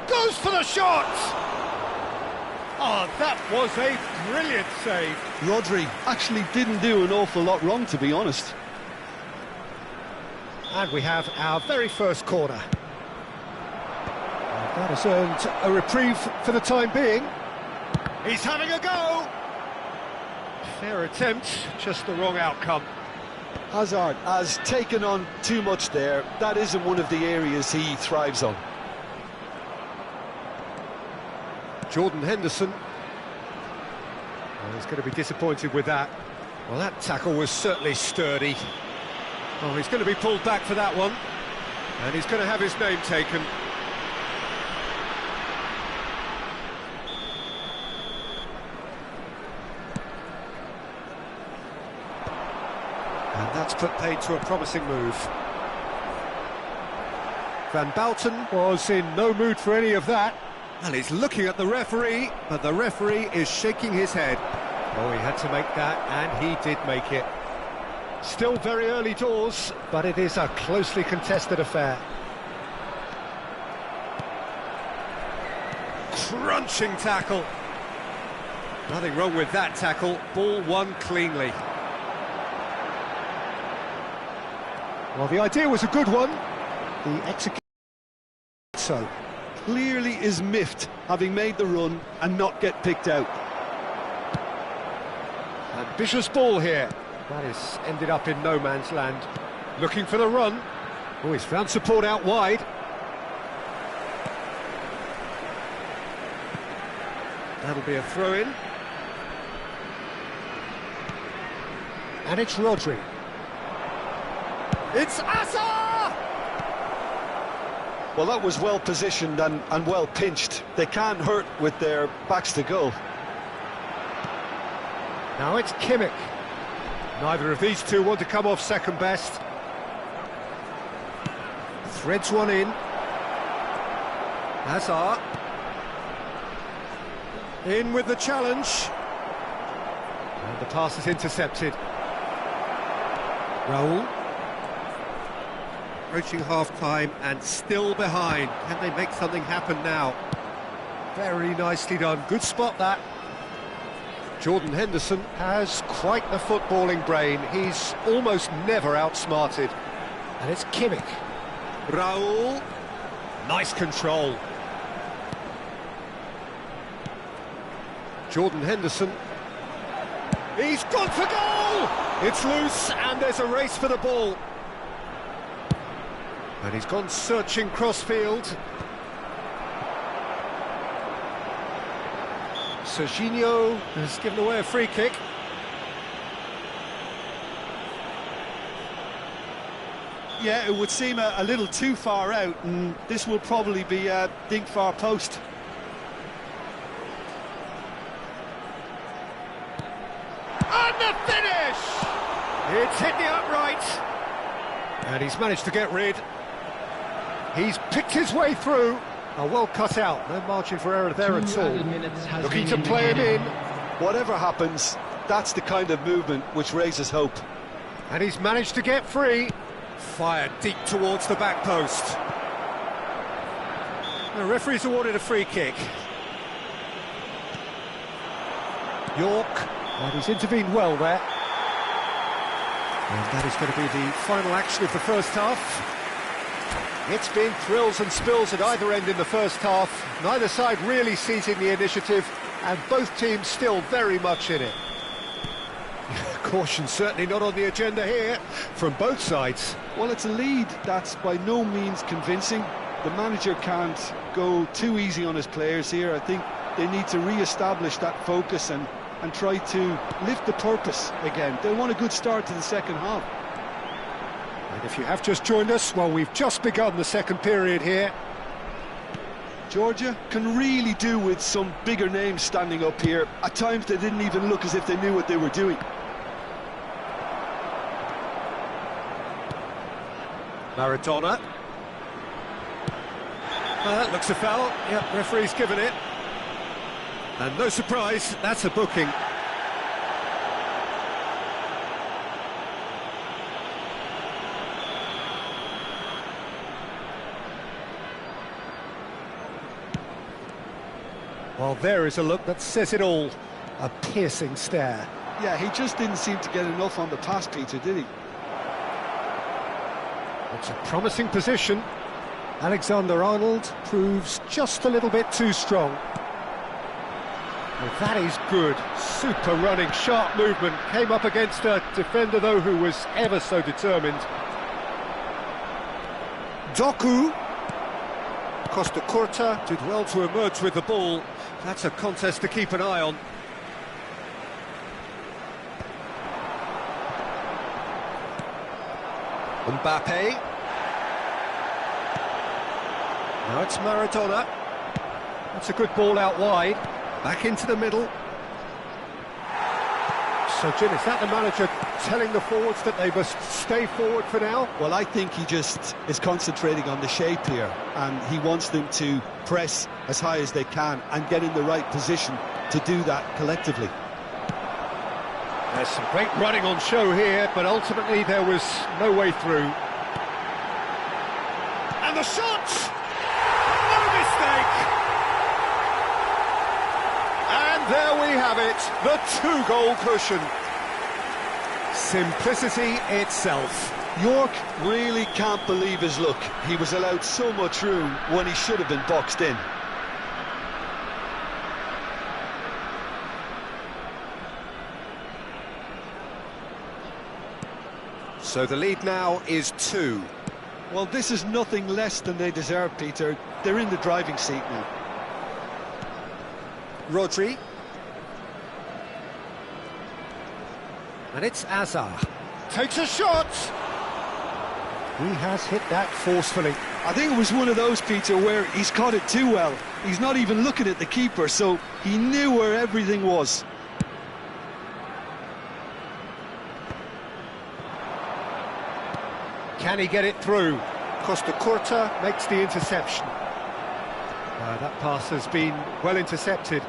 goes for the shot! Oh, that was a brilliant save. Rodri actually didn't do an awful lot wrong, to be honest. And we have our very first corner. That has earned a reprieve for the time being. He's having a go! Fair attempt, just the wrong outcome. Hazard has taken on too much there. That isn't one of the areas he thrives on. Jordan Henderson. Well, he's going to be disappointed with that. Well, that tackle was certainly sturdy. Oh, he's going to be pulled back for that one. And he's going to have his name taken. And that's put paid to a promising move. Van Bouten was in no mood for any of that. And he's looking at the referee, but the referee is shaking his head. Oh, he had to make that, and he did make it. Still very early doors, but it is a closely contested affair. Crunching tackle. Nothing wrong with that tackle. Ball won cleanly. Well, the idea was a good one. The execution so. Clearly is miffed, having made the run and not get picked out. Ambitious ball here. That is ended up in no man's land. Looking for the run. Oh, he's found support out wide. That'll be a throw-in. And it's Rodri. It's Asa! Well, that was well positioned and well pinched. They can't hurt with their backs to goal. Now it's Kimmich. Neither of these two want to come off second best. Threads one in. Hazard. In with the challenge. And the pass is intercepted. Raul. Approaching half-time and still behind. Can they make something happen now? Very nicely done. Good spot, that. Jordan Henderson has quite the footballing brain. He's almost never outsmarted. And it's Kimmich. Raul. Nice control. Jordan Henderson. He's gone for goal! It's loose and there's a race for the ball. And he's gone searching crossfield. Serginho has given away a free kick. Yeah, it would seem a little too far out, and this will probably be a dink far post. And the finish! It's hit the upright. And he's managed to get rid. He's picked his way through. Oh, well cut out, no margin for error there at all. Looking to play him in. Whatever happens, that's the kind of movement which raises hope. And he's managed to get free. Fired deep towards the back post. The referee's awarded a free kick. York, and he's intervened well there. And that is going to be the final action of the first half. It's been thrills and spills at either end in the first half. Neither side really seizing the initiative, and both teams still very much in it. Caution certainly not on the agenda here, from both sides. Well, it's a lead that's by no means convincing. The manager can't go too easy on his players here. I think they need to re-establish that focus and try to lift the purpose again. They want a good start to the second half. And if you have just joined us, well, we've just begun the second period here. Georgia can really do with some bigger names standing up here. At times they didn't even look as if they knew what they were doing. Maradona. That looks a foul. Yep, referee's given it. And no surprise, that's a booking. Well, there is a look that says it all. A piercing stare. Yeah, he just didn't seem to get enough on the pass, Peter, did he? It's a promising position. Alexander-Arnold proves just a little bit too strong. Well, that is good. Super running, sharp movement. Came up against a defender, though, who was ever so determined. Doku. Costa Curta did well to emerge with the ball. That's a contest to keep an eye on. Mbappe. Now it's Maradona. That's a good ball out wide. Back into the middle. So, Jim, is that the manager telling the forwards that they must stay forward for now? Well, I think he just is concentrating on the shape here, and he wants them to press as high as they can and get in the right position to do that collectively. There's some great running on show here, but ultimately there was no way through. And the shot! No mistake! And there we have it, the two-goal cushion. Simplicity itself. York really can't believe his luck. He was allowed so much room when he should have been boxed in. So the lead now is 2. Well, this is nothing less than they deserve, Peter. They're in the driving seat now. Rodri. And it's Azar. Takes a shot! He has hit that forcefully. I think it was one of those, Peter, where he's caught it too well. He's not even looking at the keeper, so he knew where everything was. Can he get it through? Costa Curta makes the interception. That pass has been well intercepted.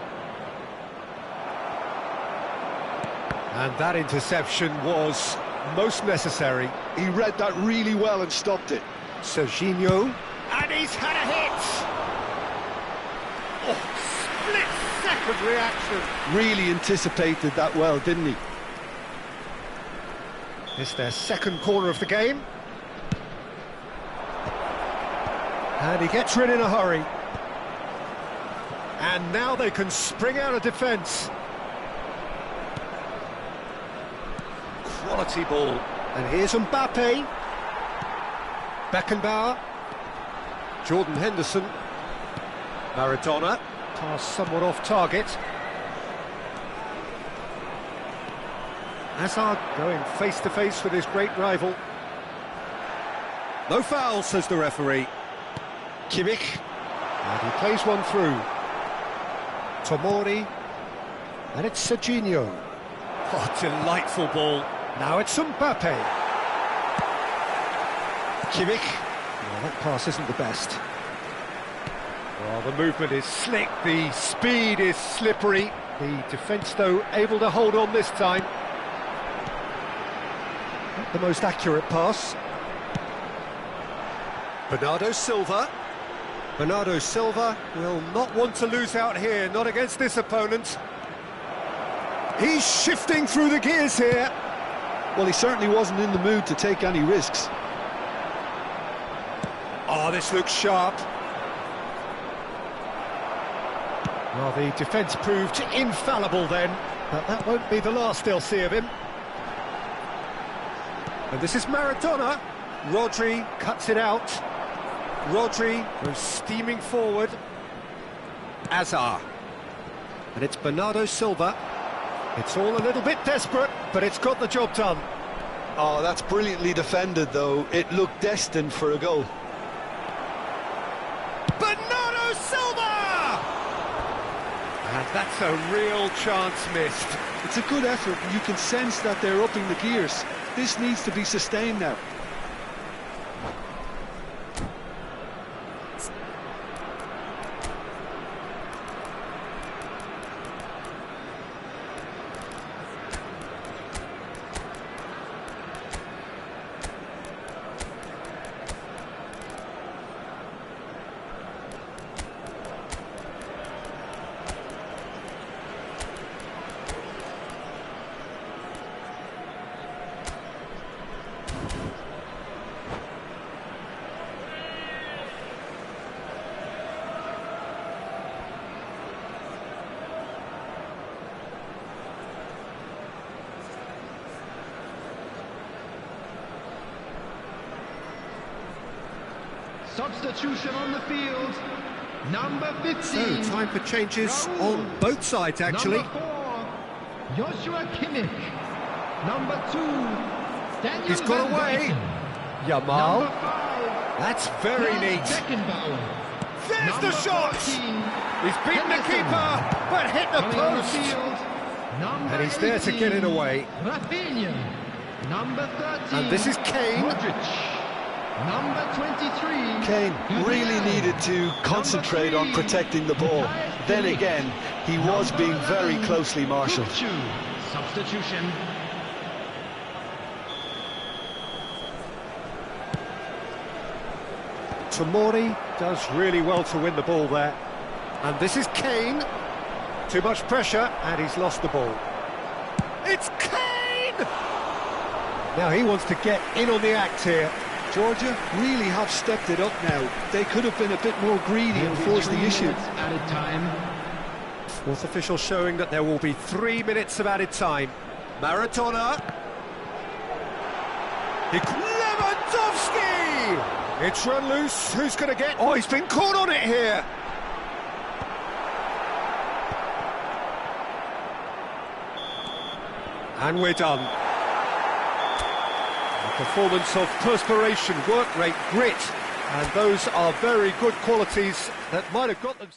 And that interception was most necessary. He read that really well and stopped it. Serginho. And he's had a hit! Oh, split-second reaction. Really anticipated that well, didn't he? It's their second corner of the game. And he gets rid in a hurry. And now they can spring out of defence. Quality ball. And here's Mbappe. Beckenbauer. Jordan Henderson. Maradona. Pass somewhat off target. Hazard going face-to-face with his great rival. No foul, says the referee. Kimmich. And he plays one through. Tomori. And it's Serginho. Oh, delightful ball. Now it's Mbappe. Kimmich. Well, that pass isn't the best. Well, the movement is slick, the speed is slippery. The defence, though, able to hold on this time. Not the most accurate pass. Bernardo Silva. Bernardo Silva will not want to lose out here, not against this opponent. He's shifting through the gears here. Well, he certainly wasn't in the mood to take any risks. Oh, this looks sharp. Well, the defence proved infallible then, but that won't be the last they'll see of him. And this is Maradona. Rodri cuts it out. Rodri goes steaming forward. Azar. And it's Bernardo Silva. It's all a little bit desperate, but it's got the job done. Oh, that's brilliantly defended, though. It looked destined for a goal. Bernardo Silva! And that's a real chance missed. It's a good effort, and you can sense that they're upping the gears. This needs to be sustained now. Substitution on the field, number 15. So, time for changes Raul. on both sides, actually. Number 4, Joshua Kimmich. Number 2, Daniel He's got Van away. Dijk. Yamal. Number 5, That's very Franz neat. Beckenbauer. There's Number the shot. 14, He's beaten the Henderson. keeper, but hit the Coming on the post. field, Number And he's there to get it 18, away. Rafinha. Number 13. And this is Kane. Modric. Number 23. Kane really needed to concentrate on protecting the ball. Then again, he was being very closely marshalled. Substitution. Tomori does really well to win the ball there. And this is Kane. Too much pressure, and he's lost the ball. It's Kane! Now he wants to get in on the act here. Georgia really have stepped it up now. They could have been a bit more greedy and forced the issue. Added time. Fourth official showing that there will be 3 minutes of added time. Maradona. Lewandowski! It's run loose. Who's going to get... Oh, he's been caught on it here. And we're done. A performance of perspiration, work rate, grit, and those are very good qualities that might have got them...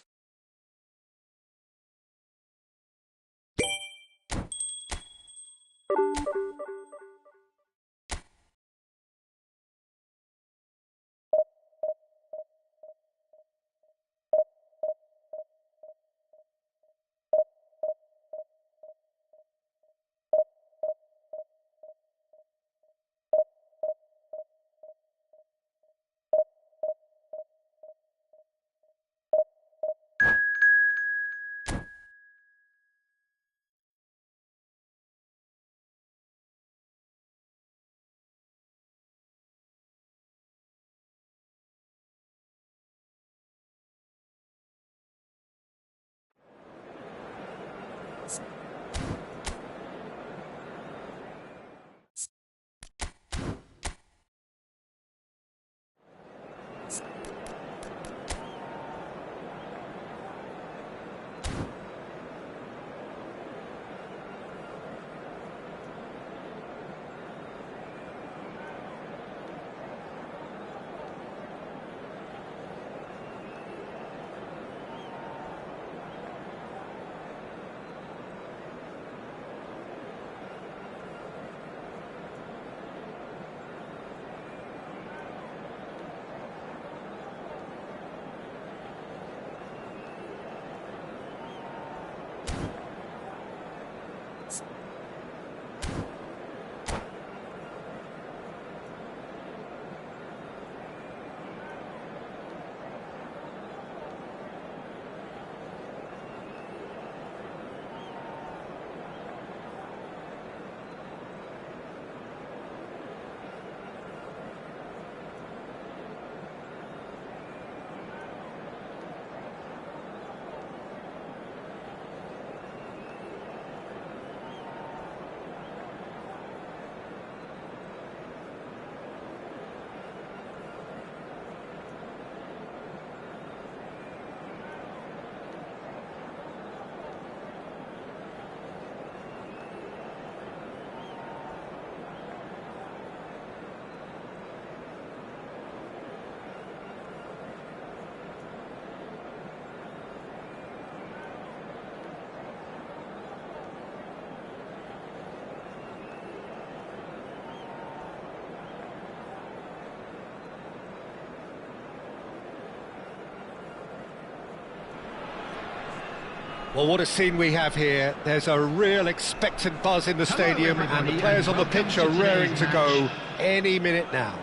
Well, what a scene we have here. There's a real expectant buzz in the stadium, and the players on the pitch are raring to go any minute now.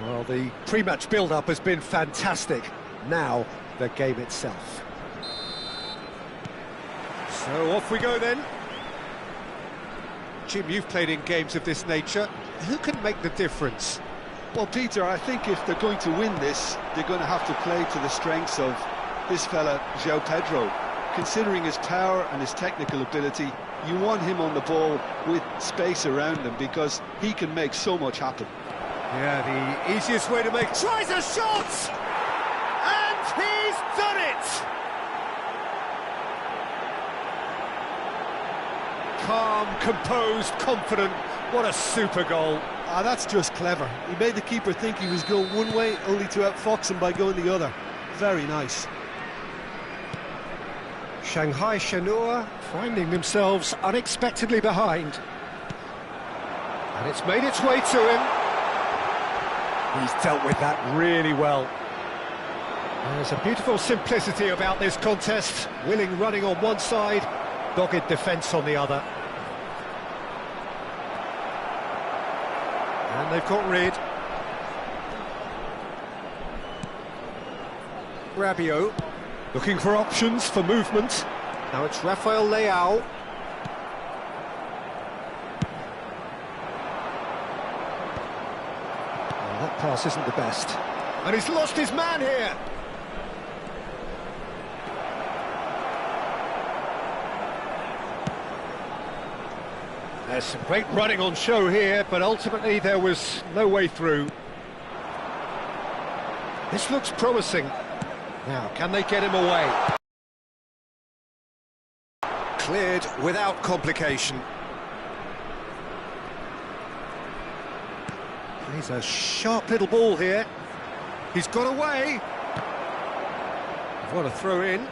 Well, the pre-match build-up has been fantastic. Now, the game itself. So off we go then. Jim, you've played in games of this nature. Who can make the difference? Well, Peter, I think if they're going to win this, they're going to have to play to the strengths of this fella, João Pedro. Considering his power and his technical ability, you want him on the ball with space around him because he can make so much happen. Yeah, the easiest way to make... Tries a shot! And he's done it! Calm, composed, confident. What a super goal. Ah, that's just clever. He made the keeper think he was going one way, only to outfox him by going the other. Very nice. Shanghai Shenhua finding themselves unexpectedly behind. And it's made its way to him. He's dealt with that really well. There's a beautiful simplicity about this contest. Willing running on one side, dogged defence on the other. And they've got rid. Rabiot, looking for options for movement. Now it's Rafael Leao. Oh, that pass isn't the best. And he's lost his man here. There's some great running on show here, but ultimately there was no way through. This looks promising. Now, can they get him away? Cleared without complication. He's a sharp little ball here. He's got away. What a throw in.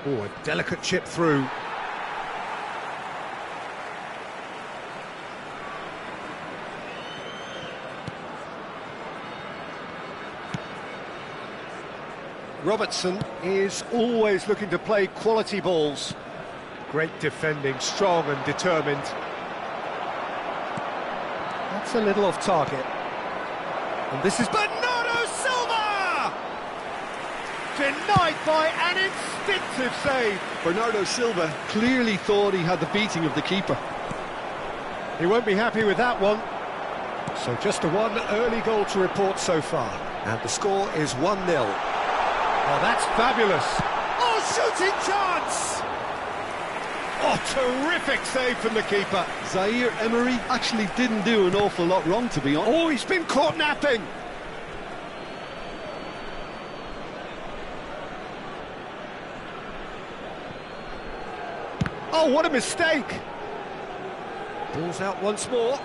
Oh, a delicate chip through. Robertson is always looking to play quality balls. Great defending, strong and determined. That's a little off target. And this is Bernardo Silva! Denied by an instinctive save. Bernardo Silva clearly thought he had the beating of the keeper. He won't be happy with that one. So just a one early goal to report so far. And the score is 1-0. Oh, that's fabulous. Oh, shooting chance! Oh, terrific save from the keeper. Zaire Emery actually didn't do an awful lot wrong, to be honest. Oh, he's been caught napping. Oh, what a mistake! Ball's out once more.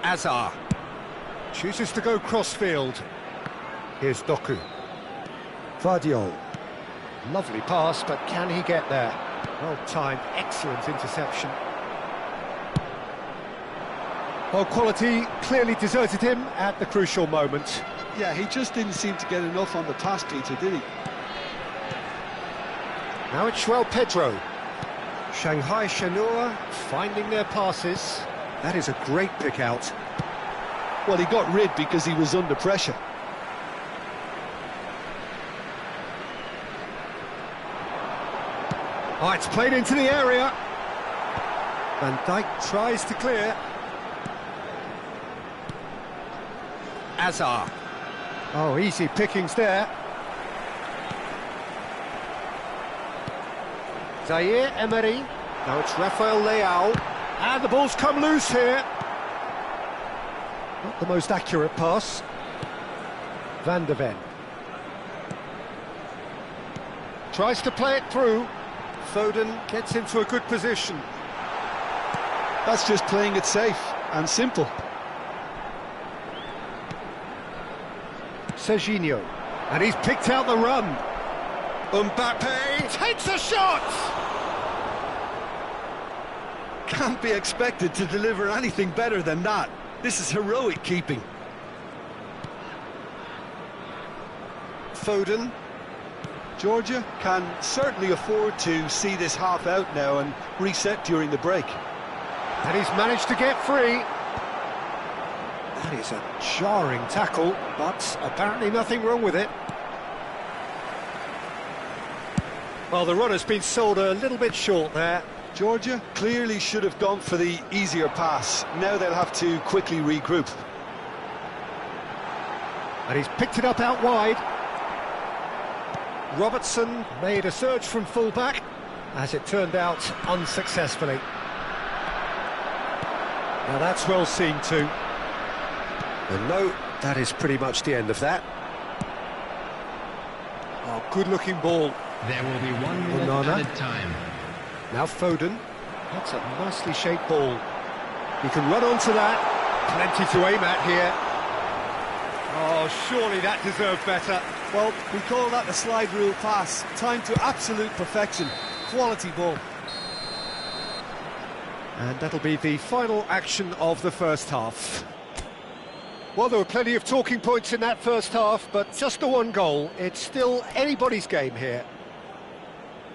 Azar chooses to go crossfield. Here's Doku. Vardiol. Lovely pass, but can he get there? Well timed, excellent interception. Well, quality clearly deserted him at the crucial moment. Yeah, he just didn't seem to get enough on the pass, Peter, did he? Now it's João Pedro. Shanghai Shenhua finding their passes. That is a great pick out. Well, he got rid because he was under pressure. Oh, it's played into the area. Van Dijk tries to clear. Azar. Oh, easy pickings there. Zaire Emery. Now it's Rafael Leao. And the ball's come loose here. Not the most accurate pass. Van de Ven. Tries to play it through. Foden gets into a good position. That's just playing it safe and simple. Serginho, and he's picked out the run. Mbappe takes a shot! Can't be expected to deliver anything better than that. This is heroic keeping. Foden. Georgia can certainly afford to see this half out now and reset during the break. And he's managed to get free. That is a jarring tackle, but apparently nothing wrong with it. Well, the run has been sold a little bit short there. Georgia clearly should have gone for the easier pass. Now they'll have to quickly regroup. And he's picked it up out wide. Robertson made a surge from full-back, as it turned out unsuccessfully. Now that's well seen too. And no, that is pretty much the end of that. Oh, good-looking ball. There will be 1 minute added time. Now Foden. That's a nicely shaped ball. He can run onto that. Plenty to aim at here. Oh, surely that deserved better. Well, we call that a slide rule pass. Time to absolute perfection. Quality ball. And that'll be the final action of the first half. Well, there were plenty of talking points in that first half, but just the one goal. It's still anybody's game here.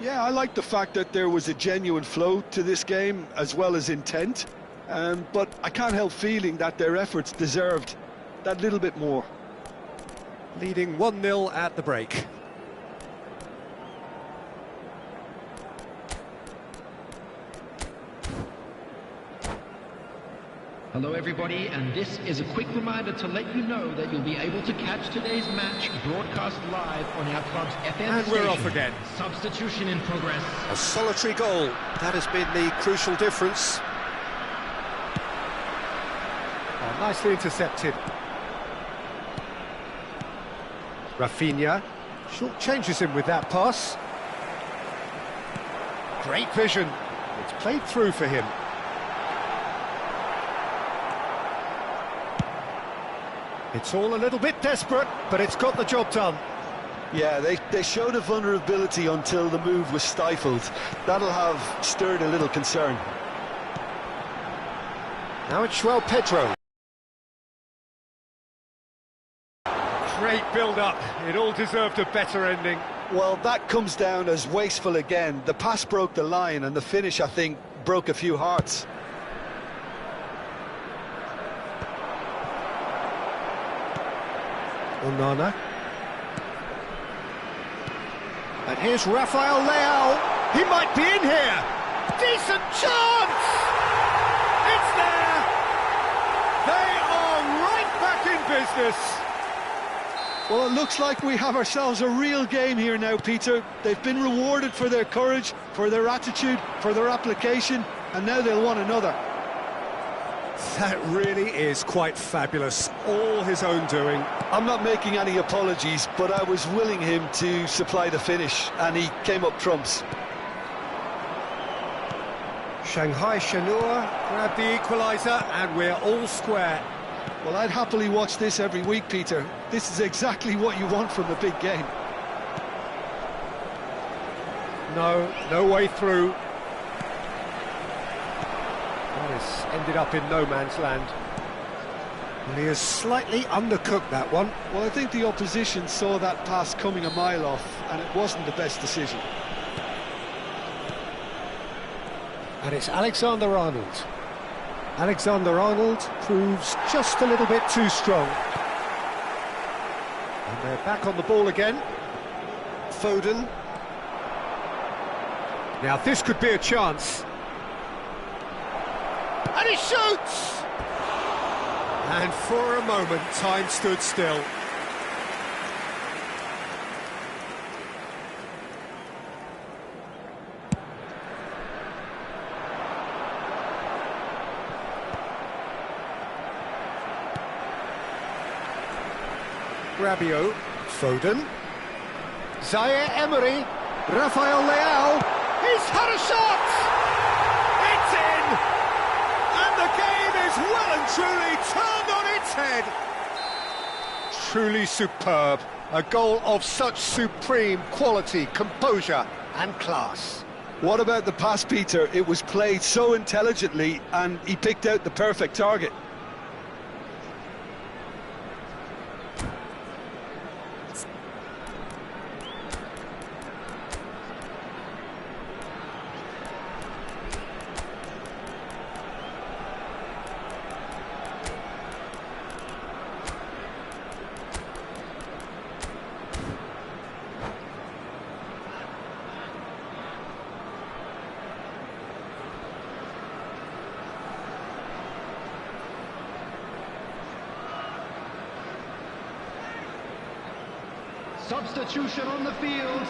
Yeah, I like the fact that there was a genuine flow to this game, as well as intent. But I can't help feeling that their efforts deserved that little bit more. Leading 1-0 at the break. Hello everybody, and this is a quick reminder to let you know that you'll be able to catch today's match broadcast live on our club's FM And station. we're off again. Substitution in progress. A solitary goal. That has been the crucial difference. Oh, nicely intercepted. Rafinha short changes him with that pass. Great vision. It's played through for him. It's all a little bit desperate, but it's got the job done. Yeah, they showed a vulnerability until the move was stifled. That'll have stirred a little concern. Now it's João Pedro. Great build-up. It all deserved a better ending. Well, that comes down as wasteful again. The pass broke the line, and the finish, I think, broke a few hearts. Onana. And here's Rafael Leao. He might be in here. Decent chance! It's there! They are right back in business. Well, it looks like we have ourselves a real game here now, Peter. They've been rewarded for their courage, for their attitude, for their application, and now they'll want another. That really is quite fabulous. All his own doing. I'm not making any apologies, but I was willing him to supply the finish, and he came up trumps. Shanghai Shenhua grabbed the equaliser, and we're all square. Well, I'd happily watch this every week, Peter. This is exactly what you want from a big game. No way through. This ended up in no man's land. Well, he has slightly undercooked that one. Well, I think the opposition saw that pass coming a mile off, and it wasn't the best decision. And it's Alexander-Arnold. Alexander-Arnold proves just a little bit too strong. And they're back on the ball again. Foden. Now this could be a chance. And he shoots! And for a moment, time stood still. Rabiot, Foden, Zaire Emery, Rafael Leao, he's had a shot! It's in! And the game is well and truly turned on its head! Truly superb, a goal of such supreme quality, composure and class. What about the pass, Peter? It was played so intelligently, and he picked out the perfect target. substitution on the field.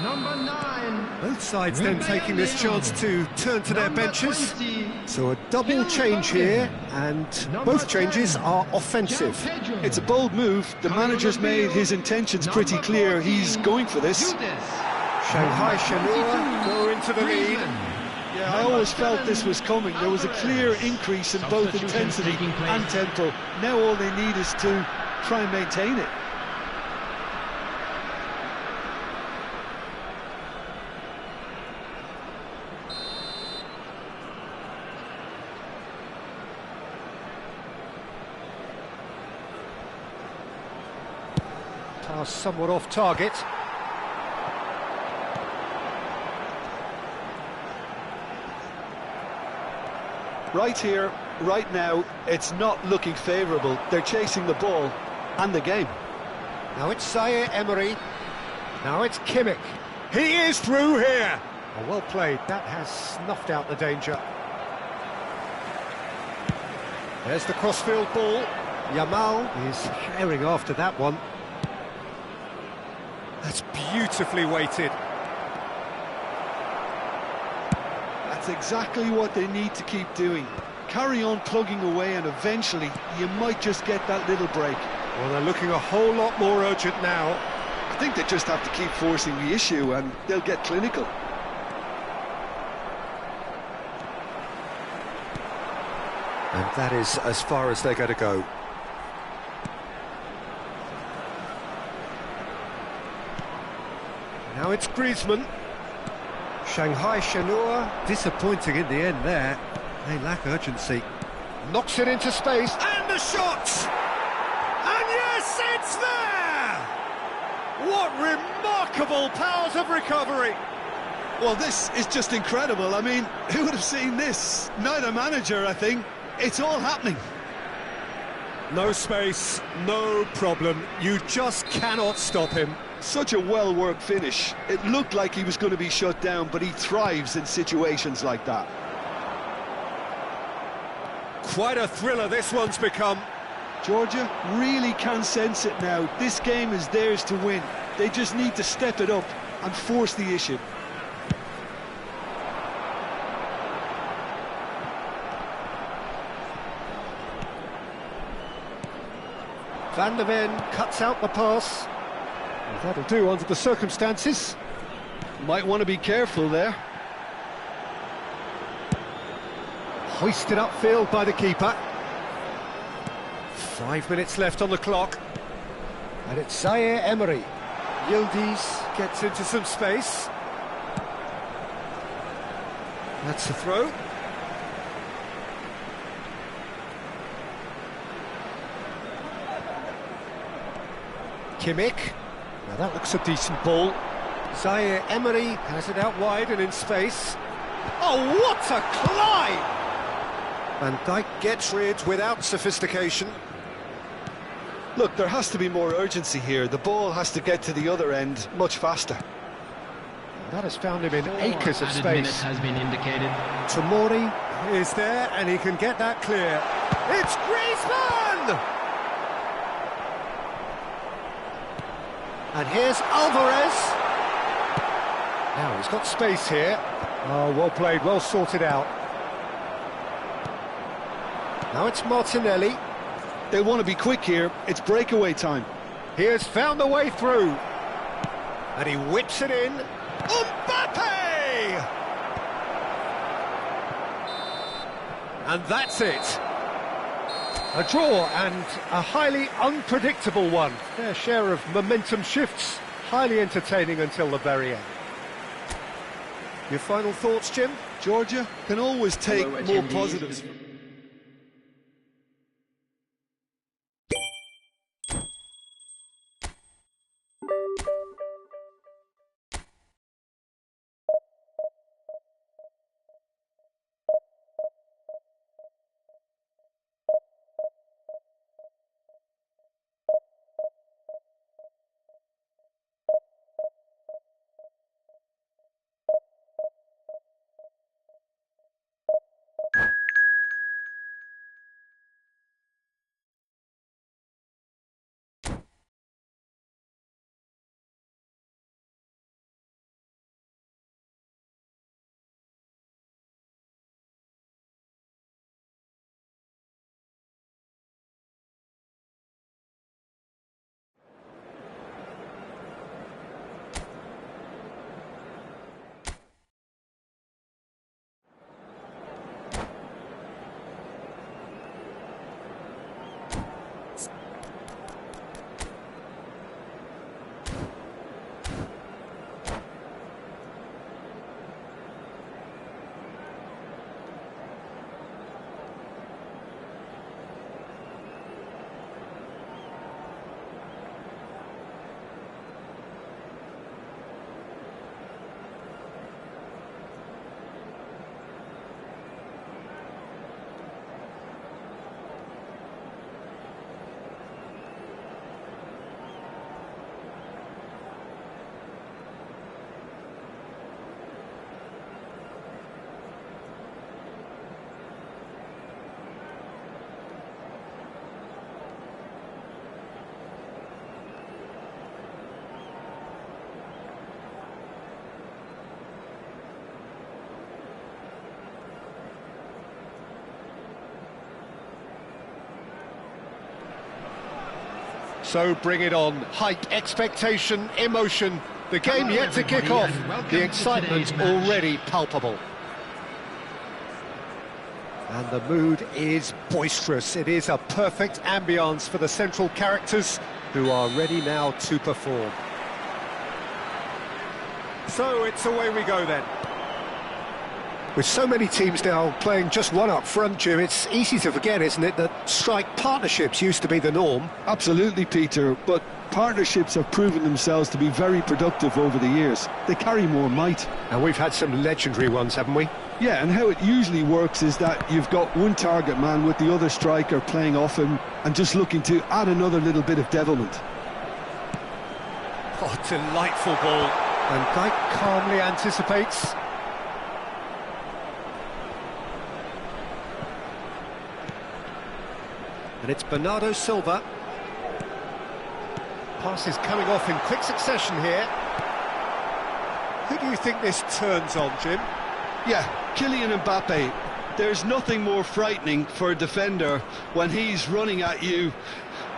Number 9. Both sides then taking this chance to turn to their benches. 20, So a double change here, and both changes are offensive. It's a bold move. The manager's made his intentions pretty clear. He's going for this. Shanghai Shenhua go into the lead. Yeah, I always felt this was coming. There was a clear increase in both intensity and tempo. Now all they need is to try and maintain it. Pass somewhat off target. Right here, right now, it's not looking favourable. They're chasing the ball and the game. Now it's Zaire Emery. Now it's Kimmich. He is through here. Oh, well played. That has snuffed out the danger. There's the crossfield ball. Yamal is herring after that one. That's beautifully weighted. That's exactly what they need to keep doing. Carry on plugging away and eventually you might just get that little break. Well, they're looking a whole lot more urgent now. I think they just have to keep forcing the issue and they'll get clinical. And that is as far as they're going to go. Now it's Griezmann. Shanghai Shenhua disappointing in the end there. They lack urgency. Knocks it into space, and the shot! And yes, it's there! What remarkable powers of recovery! Well, this is just incredible. I mean, who would have seen this? Neither manager, I think. It's all happening. No space, no problem. You just cannot stop him. Such a well-worked finish. It looked like he was going to be shut down, but he thrives in situations like that. Quite a thriller this one's become. Georgia really can sense it now. This game is theirs to win. They just need to step it up and force the issue. Van der Ven cuts out the pass. Well, that'll do under the circumstances. Might want to be careful there. Hoisted upfield by the keeper. 5 minutes left on the clock. And it's Zaire Emery. Yildiz gets into some space. That's the throw. Kimmich. Now that looks a decent ball. Zaire Emery has it out wide and in space. Oh, what a climb! Van Dijk gets rid without sophistication. Look, there has to be more urgency here. The ball has to get to the other end much faster. That has found him in acres of Added space. minutes has been indicated. Tomori is there and he can get that clear. It's Griezmann! And here's Alvarez. Now he's got space here. Oh, well played, well sorted out. Now it's Martinelli. They want to be quick here. It's breakaway time. He has found the way through. And he whips it in. Mbappe! And that's it. A draw and a highly unpredictable one. Their share of momentum shifts. Highly entertaining until the very end. Your final thoughts, Jim? Georgia can always take Hello, more attendees. positives. So bring it on. Hype, expectation, emotion. The game yet to kick off. The excitement already palpable. And the mood is boisterous. It is a perfect ambience for the central characters who are ready now to perform. So it's away we go then. With so many teams now playing just one up front, Jim, it's easy to forget, isn't it, that strike partnerships used to be the norm? Absolutely, Peter, but partnerships have proven themselves to be very productive over the years. They carry more might. And we've had some legendary ones, haven't we? Yeah, and how it usually works is that you've got one target man with the other striker playing off him and just looking to add another little bit of devilment. Oh, delightful ball. And Dijk calmly anticipates. And it's Bernardo Silva. Pass is coming off in quick succession here. Who do you think this turns on, Jim? Yeah, Kylian Mbappe. There's nothing more frightening for a defender when he's running at you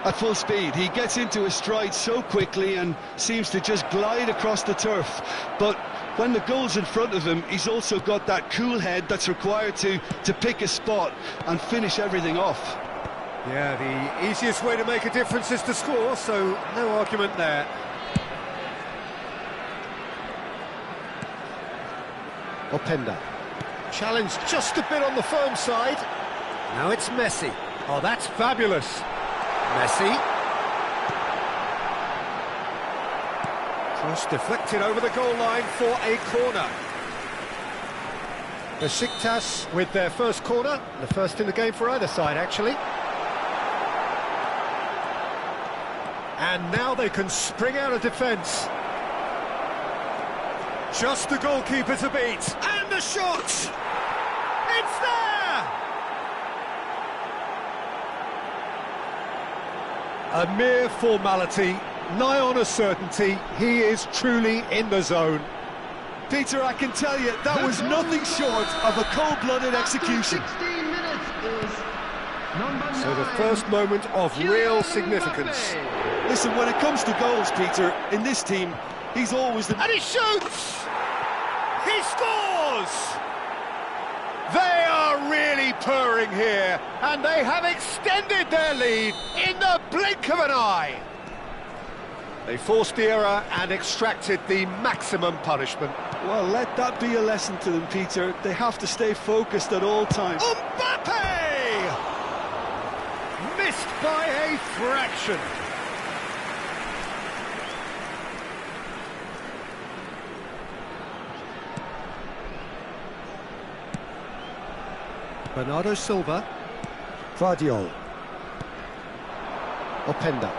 at full speed. He gets into his stride so quickly and seems to just glide across the turf. But when the goal's in front of him, he's also got that cool head that's required to pick a spot and finish everything off. Yeah, the easiest way to make a difference is to score, so no argument there. Openda. Challenge just a bit on the firm side. Now it's Messi. Oh, that's fabulous. Messi. Cross deflected over the goal line for a corner. Besiktas with their first corner, the first in the game for either side, actually. And now they can spring out of defence. Just the goalkeeper to beat. And the shot! It's there! A mere formality, nigh on a certainty. He is truly in the zone. Peter, I can tell you, that was nothing short of a cold-blooded execution. 16 minutes is number 9. So the first moment of real significance. Listen, when it comes to goals, Peter, in this team, he's always the... And he shoots! He scores! They are really purring here, and they have extended their lead in the blink of an eye. They forced the error and extracted the maximum punishment. Well, let that be a lesson to them, Peter. They have to stay focused at all times. Mbappe! Missed by a fraction. Bernardo Silva. Guardiola. Openda.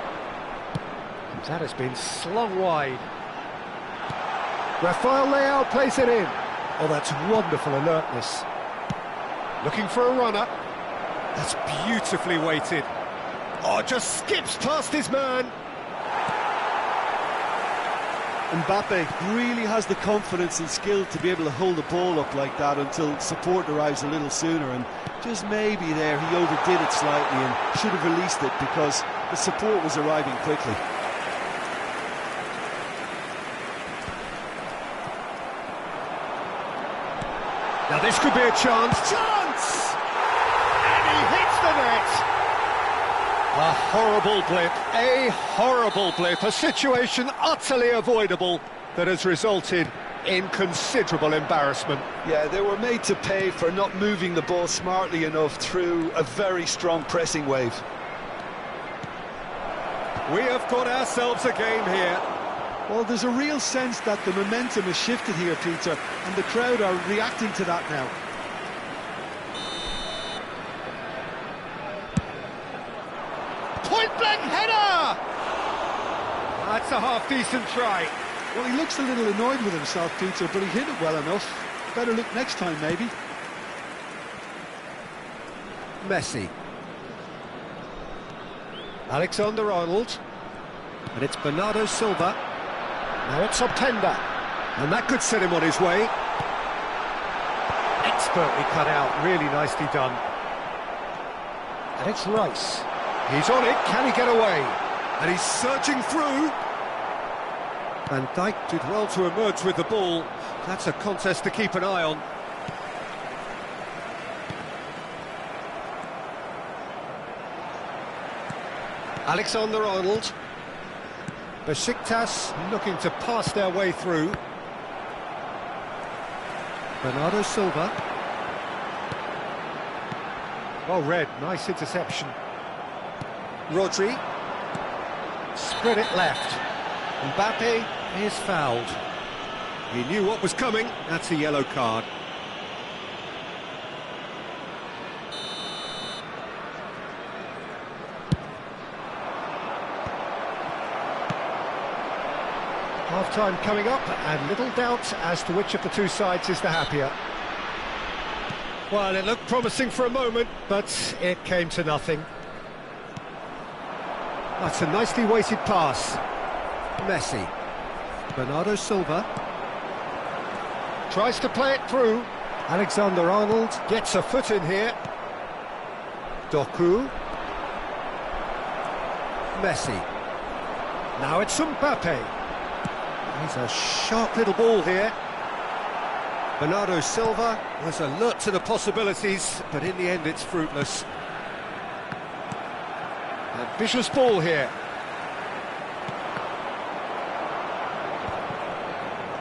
That has been slung wide. Rafael Leao plays it in. Oh, that's wonderful alertness. Looking for a runner. That's beautifully weighted. Oh, just skips past his man. Mbappe really has the confidence and skill to be able to hold the ball up like that until support arrives a little sooner, and just maybe there he overdid it slightly and should have released it because the support was arriving quickly. Now this could be a chance. Chance! And he hits the net. A horrible blip, a situation utterly avoidable that has resulted in considerable embarrassment. Yeah, they were made to pay for not moving the ball smartly enough through a very strong pressing wave. We have got ourselves a game here. Well, there's a real sense that the momentum has shifted here, Peter, and the crowd are reacting to that now. Point-blank header! That's a half-decent try. Well, he looks a little annoyed with himself, Peter, but he hit it well enough. Better look next time, maybe. Messi. Alexander-Arnold. And it's Bernardo Silva. Now it's Openda. And that could set him on his way. Expertly cut out, really nicely done. And it's Rice. He's on it, can he get away? And he's surging through. Van Dijk did well to emerge with the ball. That's a contest to keep an eye on. Alexander-Arnold. Besiktas looking to pass their way through. Bernardo Silva. Well read, nice interception. Rodri. Spread it left. Mbappe is fouled. He knew what was coming, that's a yellow card. Half-time coming up, and little doubt as to which of the two sides is the happier. Well, it looked promising for a moment, but it came to nothing. That's a nicely weighted pass. Messi. Bernardo Silva. Tries to play it through. Alexander-Arnold gets a foot in here. Doku. Messi. Now it's Mbappe. He's a sharp little ball here. Bernardo Silva was alert to the possibilities, but in the end it's fruitless. Ambitious ball here.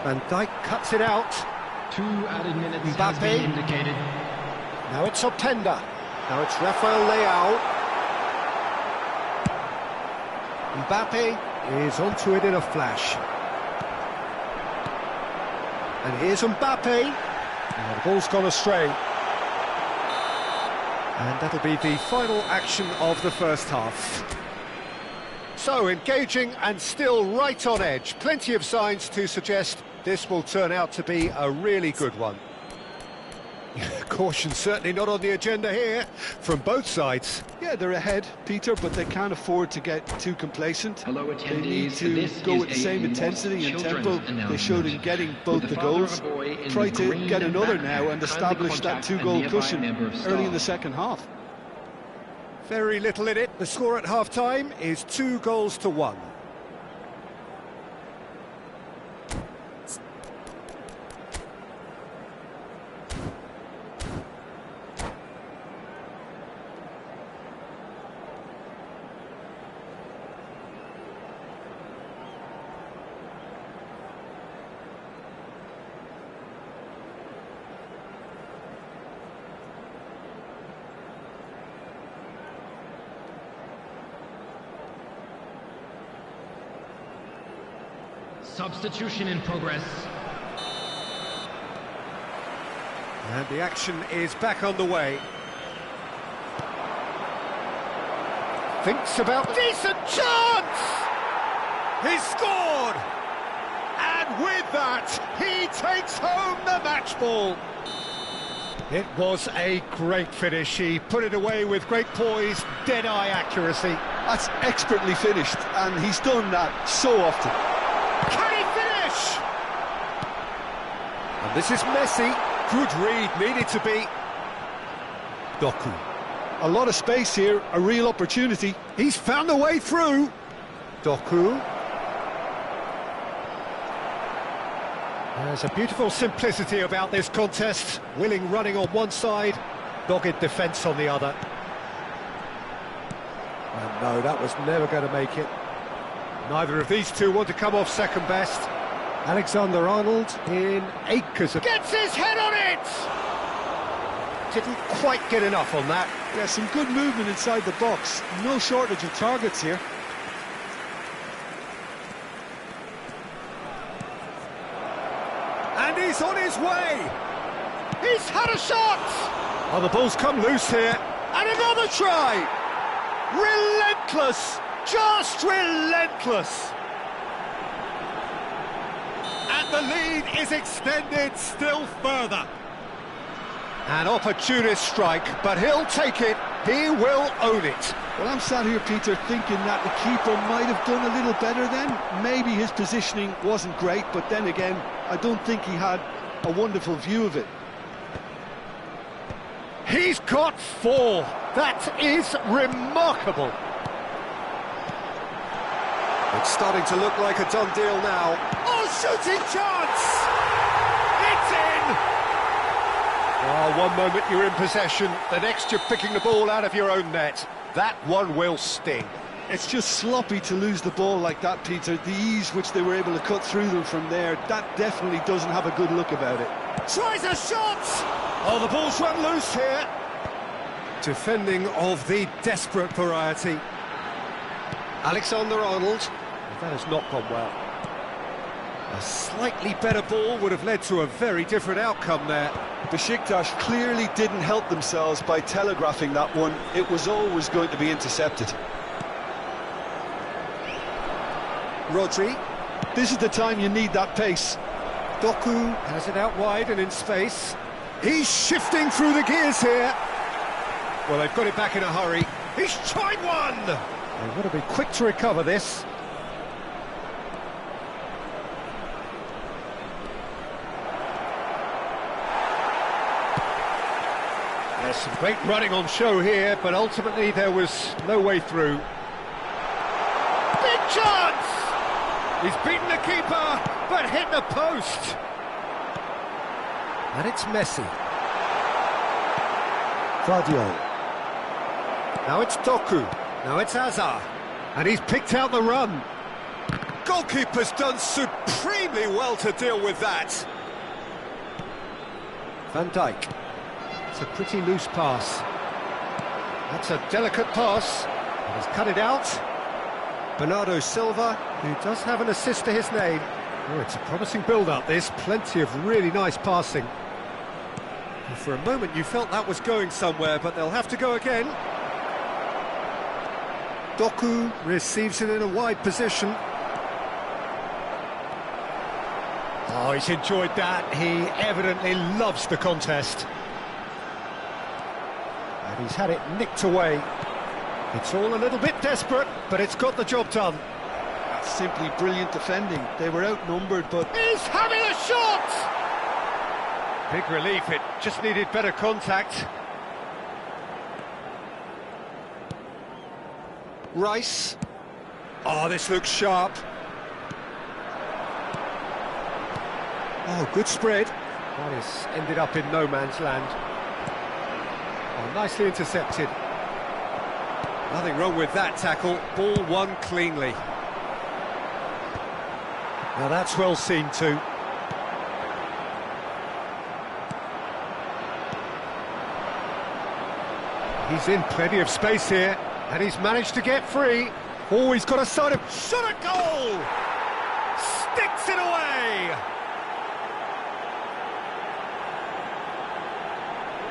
Van Dijk cuts it out. 2 added minutes Mbappe. has been indicated. Now it's Openda. Now it's Rafael Leao. Mbappe is onto it in a flash. And here's Mbappe. And the ball's gone astray. And that'll be the final action of the first half. So, engaging and still right on edge. Plenty of signs to suggest this will turn out to be a really good one. Caution certainly not on the agenda here, from both sides. Yeah, they're ahead, Peter, but they can't afford to get too complacent. Hello, attendees. They need to go at the same intensity and tempo they showed in getting both the goals. Try to get another now and establish that 2-goal cushion early in the second half. Very little in it. The score at half-time is 2-1. Substitution in progress. And the action is back on the way. Thinks about decent chance! He's scored! And with that, he takes home the match ball. It was a great finish. He put it away with great poise, dead-eye accuracy. That's expertly finished, and he's done that so often. Can he finish? And this is Messi. Good read, needed to be. Doku. A lot of space here, a real opportunity. He's found a way through. Doku. There's a beautiful simplicity about this contest. Willing running on one side, dogged defence on the other. And no, that was never going to make it. Neither of these two want to come off second best. Alexander-Arnold in acres of... Gets his head on it! Didn't quite get enough on that. Yeah, some good movement inside the box. No shortage of targets here. And he's on his way! He's had a shot! Oh, the ball's come loose here. And another try! Relentless! Just relentless! And the lead is extended still further. An opportunist strike, but he'll take it. He will own it. Well, I'm sat here, Peter, thinking that the keeper might have done a little better then. Maybe his positioning wasn't great, but then again, I don't think he had a wonderful view of it. He's got 4. That is remarkable. It's starting to look like a done deal now. Oh, shooting chance! It's in! Oh, one moment you're in possession, the next you're picking the ball out of your own net. That one will sting. It's just sloppy to lose the ball like that, Peter. The ease which they were able to cut through them from there, that definitely doesn't have a good look about it. Tries a shot! Oh, the ball's run loose here. Defending of the desperate variety. Alexander-Arnold. That has not gone well. A slightly better ball would have led to a very different outcome there. Besiktas clearly didn't help themselves by telegraphing that one. It was always going to be intercepted. Rodri. This is the time you need that pace. Doku has it out wide and in space. He's shifting through the gears here. Well, they've got it back in a hurry. He's tried one! They've got to be quick to recover this. There's some great running on show here, but ultimately there was no way through. Big chance! He's beaten the keeper, but hit the post. And it's Messi. Guardiola. Now it's Doku. Now it's Hazard. And he's picked out the run. Goalkeeper's done supremely well to deal with that. Van Dijk. It's a pretty loose pass. That's a delicate pass. He's cut it out. Bernardo Silva, who does have an assist to his name. Oh, it's a promising build-up, this. Plenty of really nice passing. And for a moment you felt that was going somewhere, but they'll have to go again. Doku receives it in a wide position. Oh, he's enjoyed that. He evidently loves the contest. And he's had it nicked away. It's all a little bit desperate, but it's got the job done. That's simply brilliant defending. They were outnumbered, but... He's having a shot! Big relief, it just needed better contact. Rice. Oh, this looks sharp. Oh, good spread. That has ended up in no man's land. Oh, nicely intercepted. Nothing wrong with that tackle. Ball won cleanly. Now that's well seen too. He's in plenty of space here, and he's managed to get free. Oh, he's got a side of... Shot a goal! Sticks it away!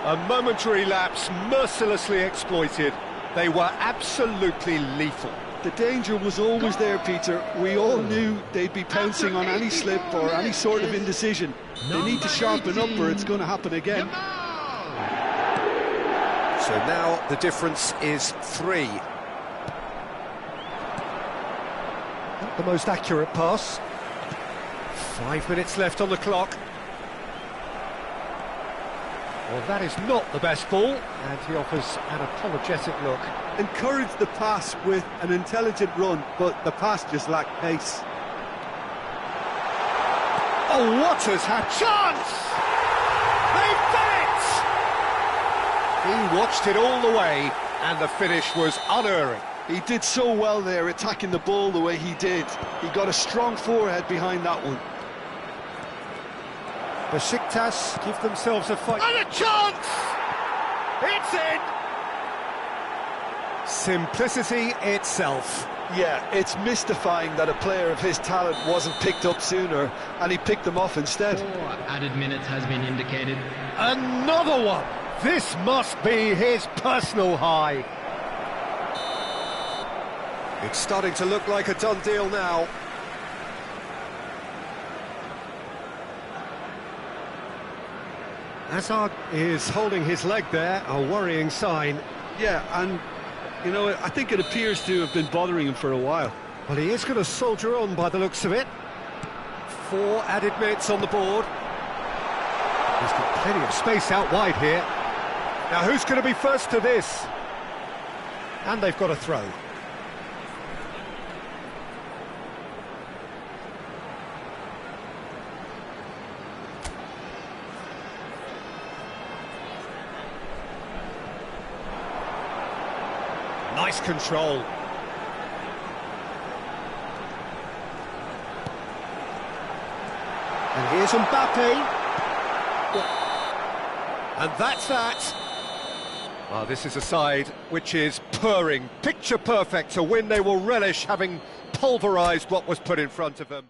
A momentary lapse, mercilessly exploited. They were absolutely lethal. The danger was always there, Peter. We all knew they'd be pouncing on any slip or any sort of indecision. They need to sharpen up or it's going to happen again. So now the difference is 3. Not the most accurate pass. 5 minutes left on the clock. Well, that is not the best ball, and he offers an apologetic look. Encouraged the pass with an intelligent run, but the pass just lacked pace. Oh, Waters had chance! They've done it! He watched it all the way, and the finish was unerring. He did so well there, attacking the ball the way he did. He got a strong forehead behind that one. Besiktas give themselves a fight. And a chance! It's in! Simplicity itself. Yeah, it's mystifying that a player of his talent wasn't picked up sooner, and he picked them off instead. 4 added minutes has been indicated. Another one! This must be his personal high. It's starting to look like a done deal now. Hazard is holding his leg there, a worrying sign. Yeah, and, you know, I think it appears to have been bothering him for a while. Well, he is going to soldier on by the looks of it. 4 added minutes on the board. He's got plenty of space out wide here. Now, who's going to be first to this? And they've got a throw. Nice control. And here's Mbappe. And that's that. This is a side which is purring, picture perfect, a win they will relish, having pulverised what was put in front of them.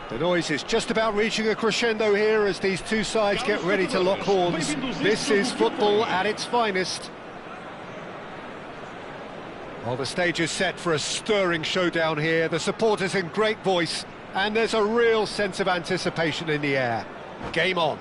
The noise is just about reaching a crescendo here as these two sides get ready to lock horns. This is football at its finest. Well, the stage is set for a stirring showdown here. The supporters in great voice, and there's a real sense of anticipation in the air. Game on.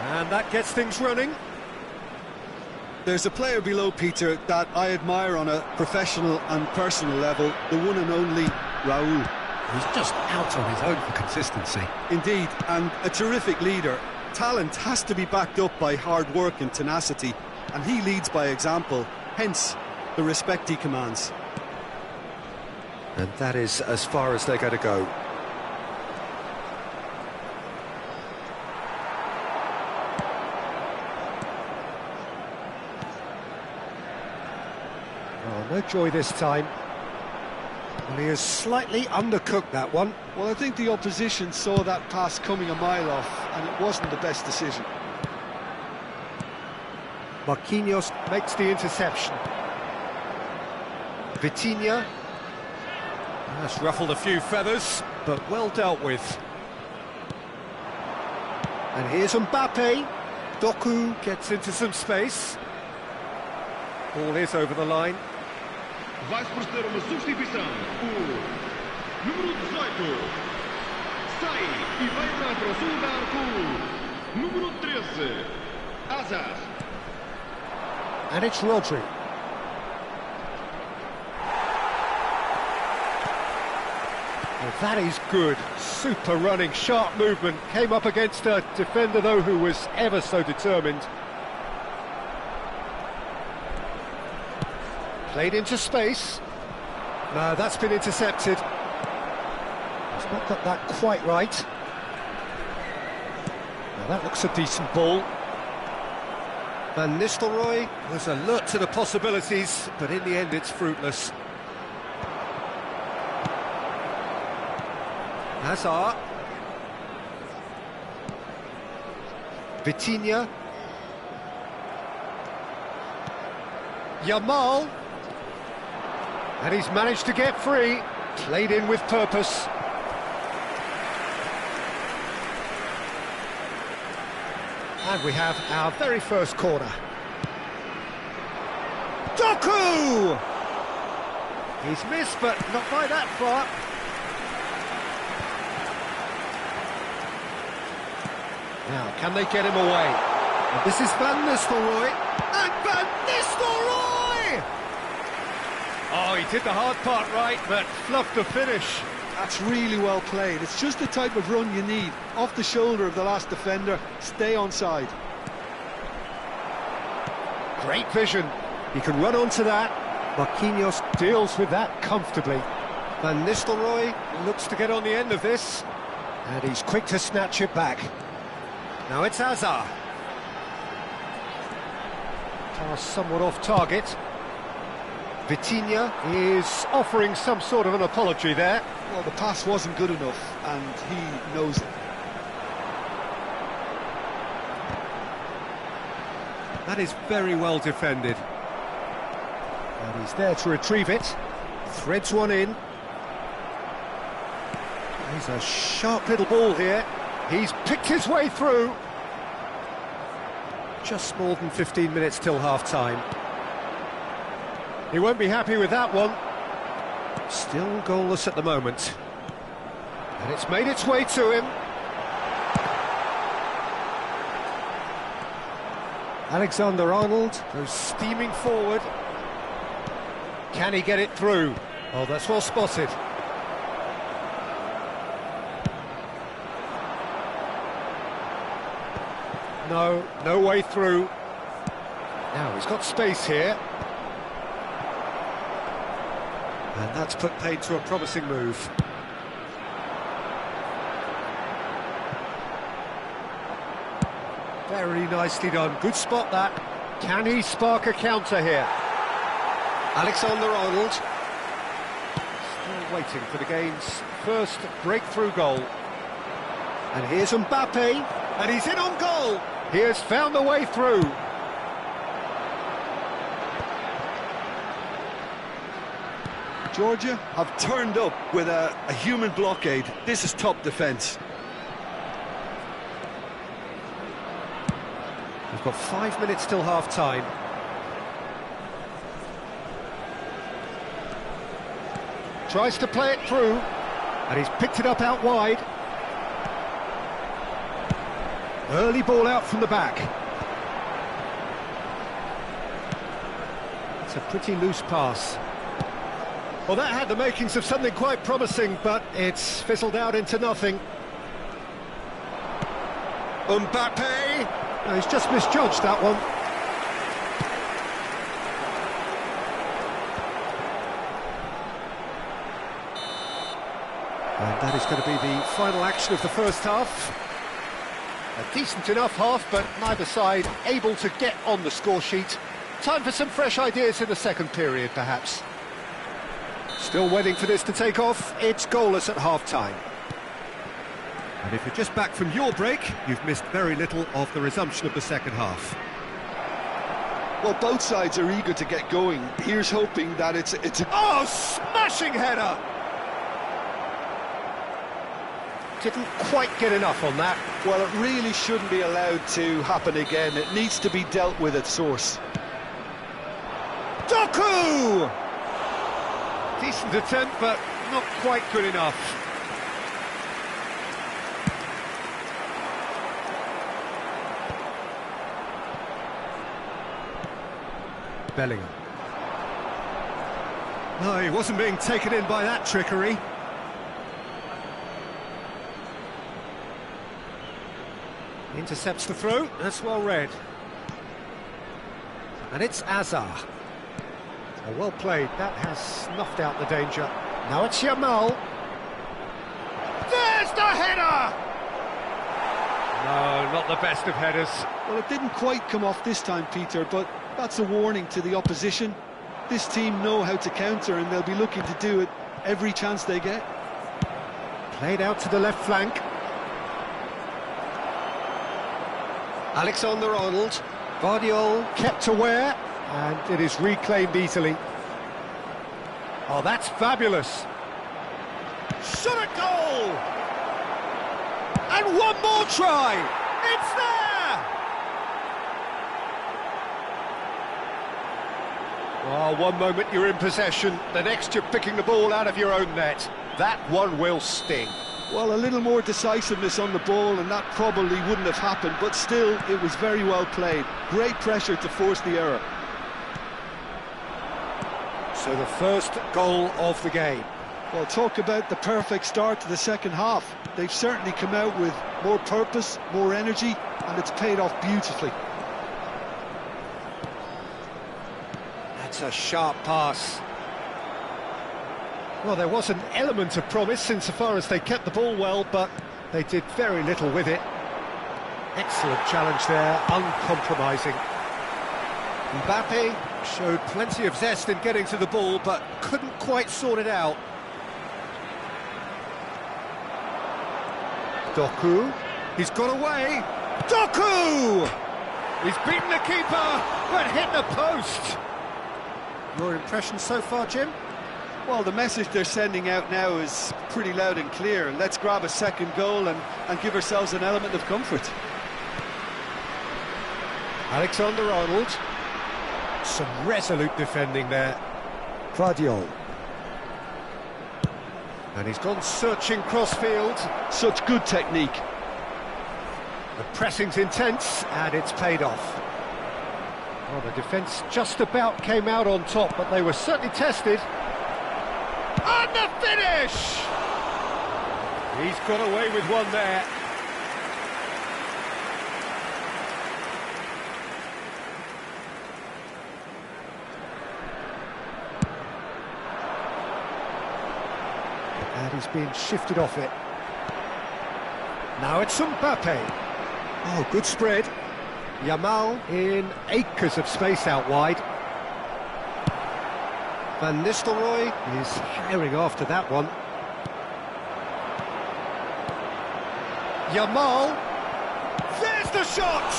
And that gets things running. There's a player below, Peter, that I admire on a professional and personal level, the one and only Raul. He's just out on his own for consistency. Indeed, and a terrific leader. Talent has to be backed up by hard work and tenacity, and he leads by example, hence the respect he commands. And that is as far as they're going to go. Oh, no joy this time. Well, he has slightly undercooked that one. Well, I think the opposition saw that pass coming a mile off, and it wasn't the best decision. Marquinhos makes the interception. Vitinha. That's ruffled a few feathers, but well dealt with. And here's Mbappe. Doku gets into some space. Ball is over the line. Vai se proceder uma substituição. O número 18 sai e vai entrar para o seu lugar com o número 13, Azar. And it's Rodri. Well, that is good. Super running, sharp movement. Came up against a defender, though, who was ever so determined. Played into space. No, that's been intercepted. He's not got that quite right. Now, that looks a decent ball. Van Nistelrooy was alert to the possibilities, but in the end it's fruitless. Hazard. Vitinha. Yamal. And he's managed to get free. Played in with purpose. And we have our very first corner. Doku! He's missed, but not by that far. Now, can they get him away? And this is Van Nistelrooy. And Van Nistelrooy! Oh, he did the hard part right, but fluffed the finish. That's really well played. It's just the type of run you need. Off the shoulder of the last defender, stay onside. Great vision. He can run onto that. Marquinhos deals with that comfortably. Van Nistelrooy looks to get on the end of this. And he's quick to snatch it back. Now it's Hazard. Pass somewhat off target. Vitinha is offering some sort of an apology there. Well, the pass wasn't good enough, and he knows it. That is very well defended. And he's there to retrieve it. Threads one in. He's a sharp little ball here. He's picked his way through. Just more than 15 minutes till half-time. He won't be happy with that one. Still goalless at the moment. And it's made its way to him. Alexander-Arnold goes steaming forward. Can he get it through? Oh, that's well spotted. No way through. Now he's got space here. And that's put paid to a promising move. Very nicely done. Good spot that. Can he spark a counter here? Alexander-Arnold. Still waiting for the game's first breakthrough goal. And here's Mbappe. And he's in on goal. He has found a way through. Georgia have turned up with a human blockade. This is top defence. We've got 5 minutes till half-time. Tries to play it through, and he's picked it up out wide. Early ball out from the back. It's a pretty loose pass. Well, that had the makings of something quite promising, but it's fizzled out into nothing. Mbappe! No, he's just misjudged that one. And that is going to be the final action of the first half. A decent enough half, but neither side able to get on the score sheet. Time for some fresh ideas in the second period, perhaps. Still waiting for this to take off. It's goalless at half-time. And if you're just back from your break, you've missed very little of the resumption of the second half. Well, both sides are eager to get going. Here's hoping that it's a... Oh, smashing header! Didn't quite get enough on that. Well, it really shouldn't be allowed to happen again. It needs to be dealt with at source. Doku! Decent attempt, but not quite good enough. Bellingham. No, he wasn't being taken in by that trickery. Intercepts the throw, that's well read. And it's Hazard. Oh, well played, that has snuffed out the danger. Now it's Yamal. There's the header! No, not the best of headers. Well, it didn't quite come off this time, Peter, but that's a warning to the opposition. This team know how to counter, and they'll be looking to do it every chance they get. Played out to the left flank. Alexander-Arnold. Guardiola kept aware, and it is reclaimed easily. Oh, that's fabulous. Shot at goal! And one more try! It's there! Oh, one moment you're in possession, the next you're picking the ball out of your own net. That one will sting. Well, a little more decisiveness on the ball and that probably wouldn't have happened, but still, it was very well played. Great pressure to force the error. So the first goal of the game. Well, talk about the perfect start to the second half. They've certainly come out with more purpose, more energy, and it's paid off beautifully. That's a sharp pass. Well, there was an element of promise insofar as they kept the ball well, but they did very little with it. Excellent challenge there, uncompromising. Mbappe showed plenty of zest in getting to the ball, but couldn't quite sort it out. Doku, he's got away. Doku! He's beaten the keeper, but hit the post. Your impression so far, Jim? Well, the message they're sending out now is pretty loud and clear. Let's grab a second goal and give ourselves an element of comfort. Alexander-Arnold. Some resolute defending there. Guardiola. And he's gone searching cross-field. Such good technique. The pressing's intense, and it's paid off. Well, the defence just about came out on top, but they were certainly tested. And the finish! He's got away with one there. And he's being shifted off it. Now it's Mbappe. Oh, good spread. Yamal in acres of space out wide. Van Nistelrooy is herring after that one. Yamal. There's the shot!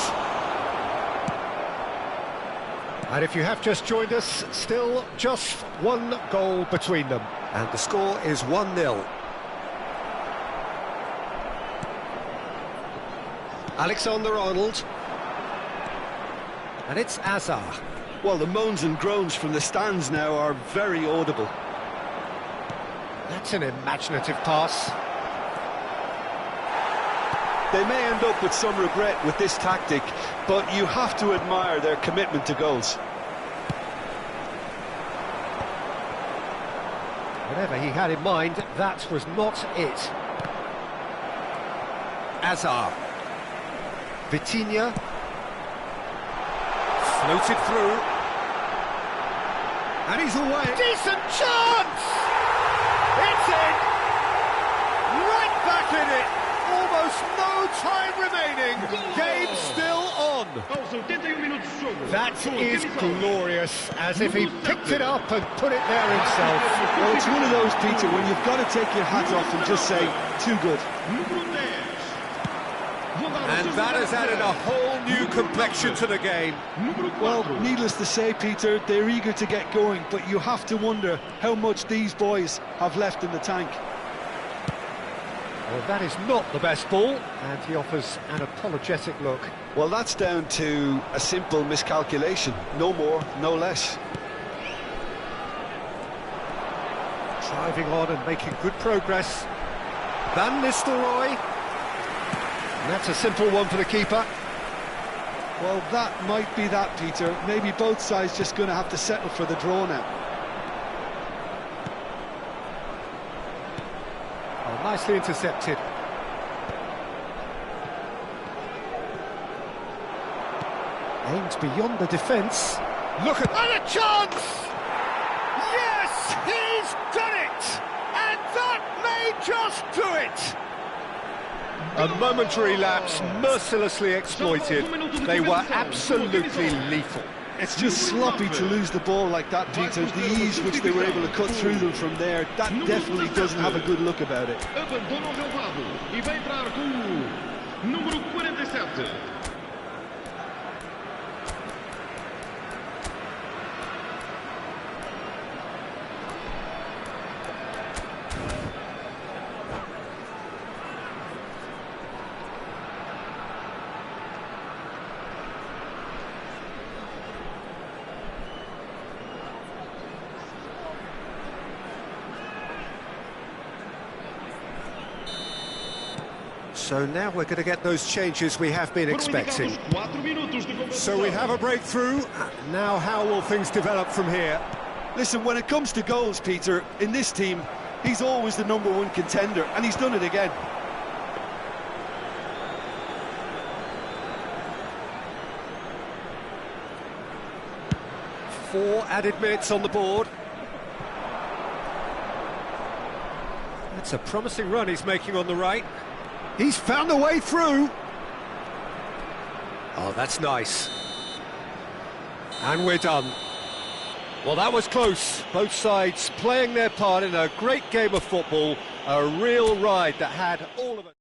And if you have just joined us, still just one goal between them. And the score is 1-0. Alexander-Arnold. And it's Azar. Well, the moans and groans from the stands now are very audible. That's an imaginative pass. They may end up with some regret with this tactic, but you have to admire their commitment to goals. Whatever he had in mind, that was not it. Azar. Vitinha. Floated through. And he's away. Decent chance! It's in! Right back in it! Almost no time remaining. Game still on. That is glorious, as if he picked it up and put it there himself. Well, it's one of those, Peter, when you've got to take your hat off and just say, too good. And that has added a whole new complexion to the game. Well, needless to say, Peter, they're eager to get going, but you have to wonder how much these boys have left in the tank. Well, that is not the best ball, and he offers an apologetic look. Well, that's down to a simple miscalculation. No more, no less. Driving on and making good progress. Van Nistelrooy. And that's a simple one for the keeper. Well, that might be that, Peter. Maybe both sides just going to have to settle for the draw now. Oh, nicely intercepted. Aimed beyond the defence. Look at... And a chance! Yes, he's done it! And that may just do it! A momentary lapse, mercilessly exploited. They were absolutely lethal. It's just sloppy to lose the ball like that, Peter. The ease which they were able to cut through them from there, that definitely doesn't have a good look about it. Abandona o relvado e vai entrar com o número 47. So now we're going to get those changes we have been expecting. So we have a breakthrough. Now how will things develop from here? Listen, when it comes to goals, Peter, in this team, he's always the #1 contender, and he's done it again. Four added minutes on the board. That's a promising run he's making on the right. He's found a way through. Oh, that's nice. And we're done. Well, that was close. Both sides playing their part in a great game of football. A real ride that had all of it.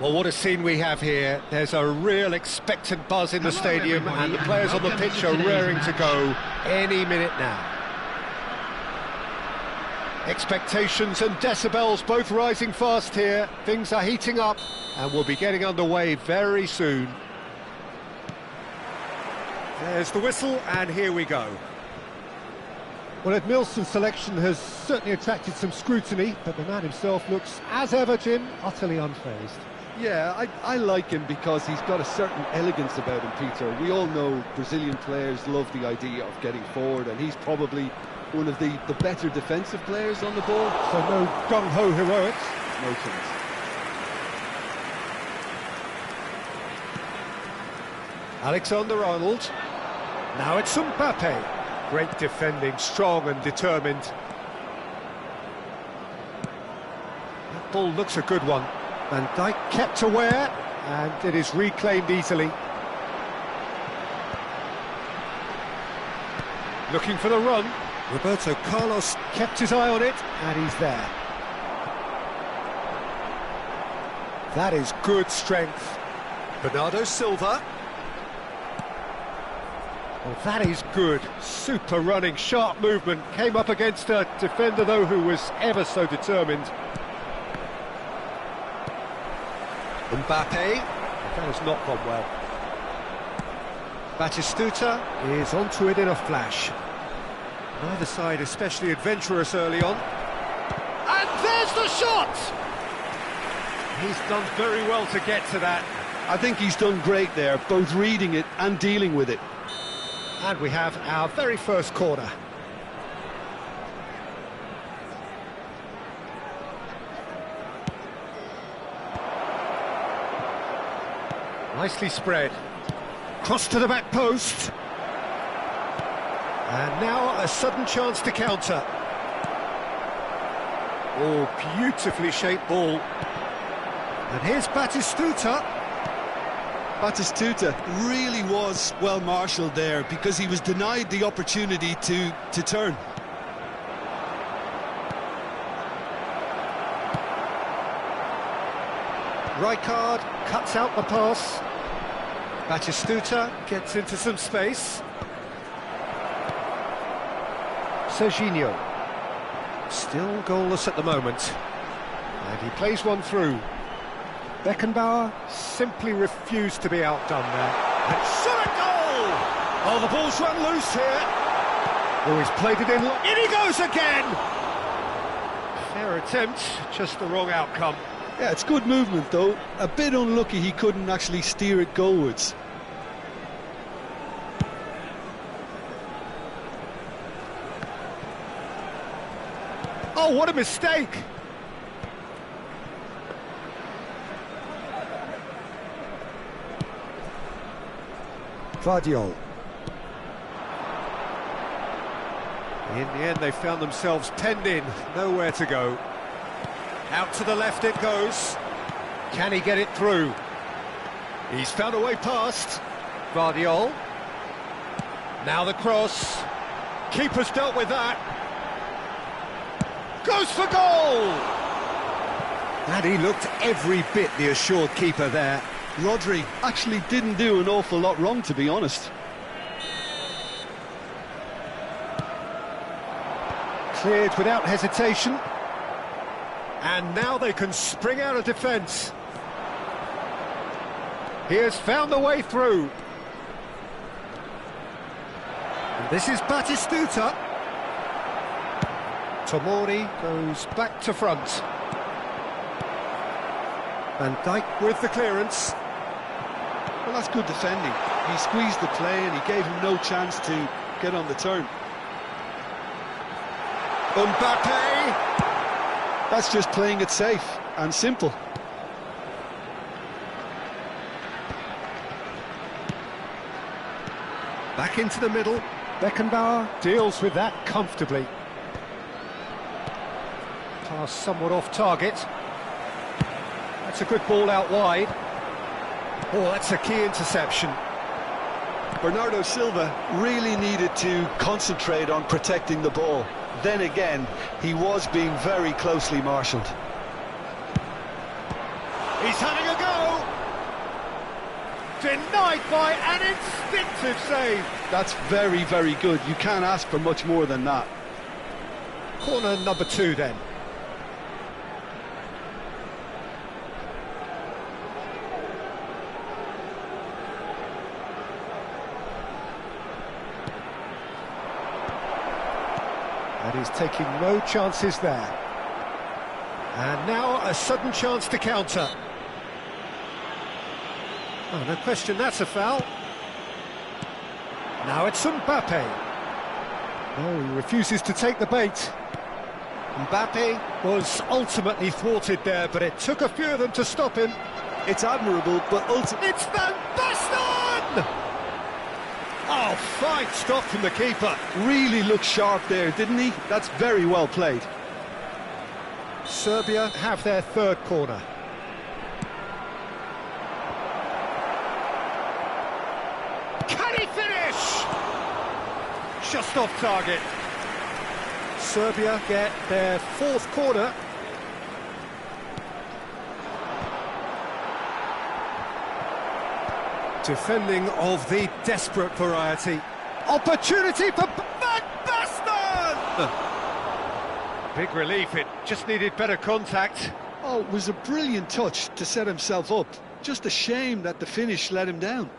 Well, what a scene we have here. There's a real expectant buzz in the stadium, and the players on the pitch are raring to go any minute now. Expectations and decibels both rising fast here. Things are heating up, and we'll be getting underway very soon. There's the whistle, and here we go. Well, Edmilson's selection has certainly attracted some scrutiny, but the man himself looks, as ever, Jim, utterly unfazed. Yeah, I like him because he's got a certain elegance about him, Peter. We all know Brazilian players love the idea of getting forward, and he's probably one of the better defensive players on the ball. So no gung-ho heroics. No chance. Alexander-Arnold. Now it's Mbappe. Great defending, strong and determined. That ball looks a good one. Van Dijk kept aware, and it is reclaimed easily. Looking for the run. Roberto Carlos kept his eye on it, and he's there. That is good strength. Bernardo Silva. Well, that is good. Super running, sharp movement. Came up against a defender, though, who was ever so determined. Mbappe. That has not gone well. Batistuta is onto it in a flash. Neither side especially adventurous early on. And there's the shot! He's done very well to get to that. I think he's done great there, both reading it and dealing with it. And we have our very first corner. Nicely spread. Cross to the back post. And now a sudden chance to counter. Oh, beautifully shaped ball. And here's Batistuta. Batistuta really was well marshalled there because he was denied the opportunity to turn. Rijkaard cuts out the pass. Batistuta gets into some space. Serginho. Still goalless at the moment. And he plays one through. Beckenbauer simply refused to be outdone there. And shot a goal! Oh, the ball's run loose here. Oh, he's played it in. In he goes again! Fair attempt, just the wrong outcome. Yeah, it's good movement though. A bit unlucky he couldn't actually steer it goalwards. Oh, what a mistake! Vardiol. In the end, they found themselves penned in, nowhere to go. Out to the left it goes. Can he get it through? He's found a way past. Vardiol. Now the cross. Keeper's dealt with that. Goes for goal! And he looked every bit the assured keeper there. Rodri actually didn't do an awful lot wrong, to be honest. Cleared without hesitation. And now they can spring out of defence. He has found the way through. And this is Batistuta. Tomori goes back to front. Van Dijk with the clearance. Well, that's good defending. He squeezed the play and he gave him no chance to get on the turn. Mbappe! That's just playing it safe and simple. Back into the middle. Beckenbauer deals with that comfortably. Pass somewhat off target. That's a good ball out wide. Oh, that's a key interception. Bernardo Silva really needed to concentrate on protecting the ball. Then again, he was being very closely marshalled. He's having a go! Denied by an instinctive save. That's very, very good. You can't ask for much more than that. Corner number 2 then. And he's taking no chances there. And now a sudden chance to counter. Oh, no question, that's a foul. Now it's Mbappe. Oh, he refuses to take the bait. Mbappe was ultimately thwarted there, but it took a few of them to stop him. It's admirable, but ultimately... It's Van Basten! Oh, fine stop from the keeper. Really looked sharp there, didn't he? That's very well played. Serbia have their third corner. Can he finish? Just off target. Serbia get their fourth corner. Defending of the desperate variety. Opportunity for Van Basten! Big relief, it just needed better contact. Oh, it was a brilliant touch to set himself up. Just a shame that the finish let him down.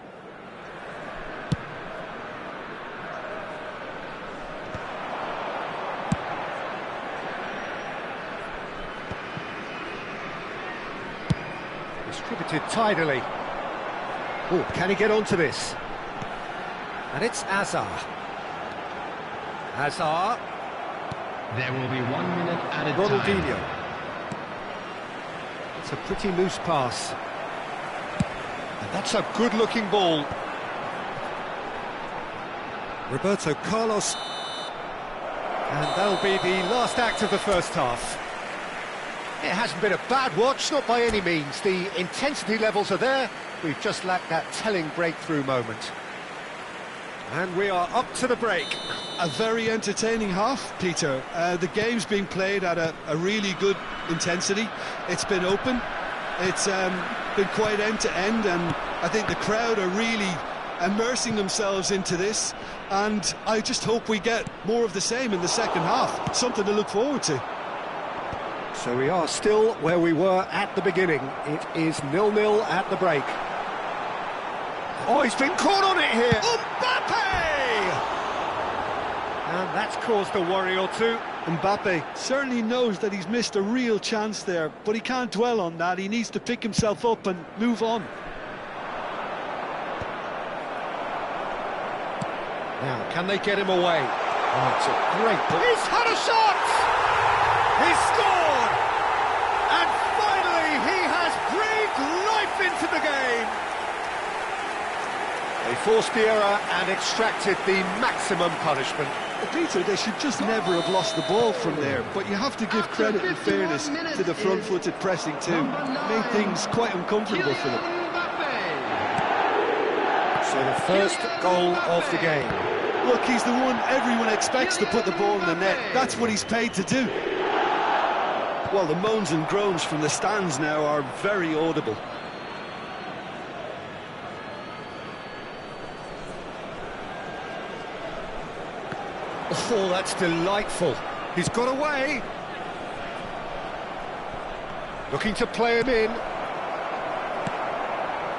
Distributed tidily. Oh, can he get onto this? And it's Azar. Azar. There will be 1 minute added Ronaldinho. time. It's a pretty loose pass. And That's a good-looking ball. Roberto Carlos. And that'll be the last act of the first half. It hasn't been a bad watch, not by any means. The intensity levels are there. We've just lacked that telling breakthrough moment. And we are up to the break. A very entertaining half, Peter. The game's been played at a really good intensity. It's been open. It's been quite end-to-end, and I think the crowd are really immersing themselves into this, and I just hope we get more of the same in the second half. Something to look forward to. So we are still where we were at the beginning. It is 0-0 at the break. Oh, he's been caught on it here. Mbappe! And that's caused a worry or two. Mbappe certainly knows that he's missed a real chance there, but he can't dwell on that. He needs to pick himself up and move on. Now, can they get him away? Oh, it's a great ball. He's had a shot! He's scored! And finally, he has breathed life into the game! They forced the error and extracted the maximum punishment. Well, Peter, they should just never have lost the ball from there, but you have to give credit and fairness to the front-footed pressing too. Made things quite uncomfortable for them. So the first goal of the game. Look, he's the one everyone expects to put the ball in the net. That's what he's paid to do. Well, the moans and groans from the stands now are very audible. Oh, that's delightful. He's got away. Looking to play him in.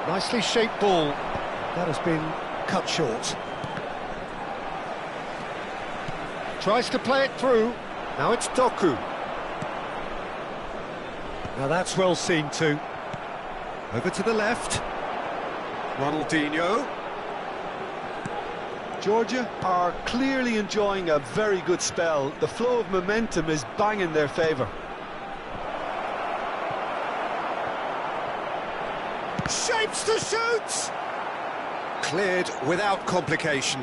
Nicely shaped ball. That has been cut short. Tries to play it through. Now it's Doku. Now that's well seen too. Over to the left. Ronaldinho. Georgia are clearly enjoying a very good spell. The flow of momentum is bang in their favour. Shapes to shoot! Cleared without complication.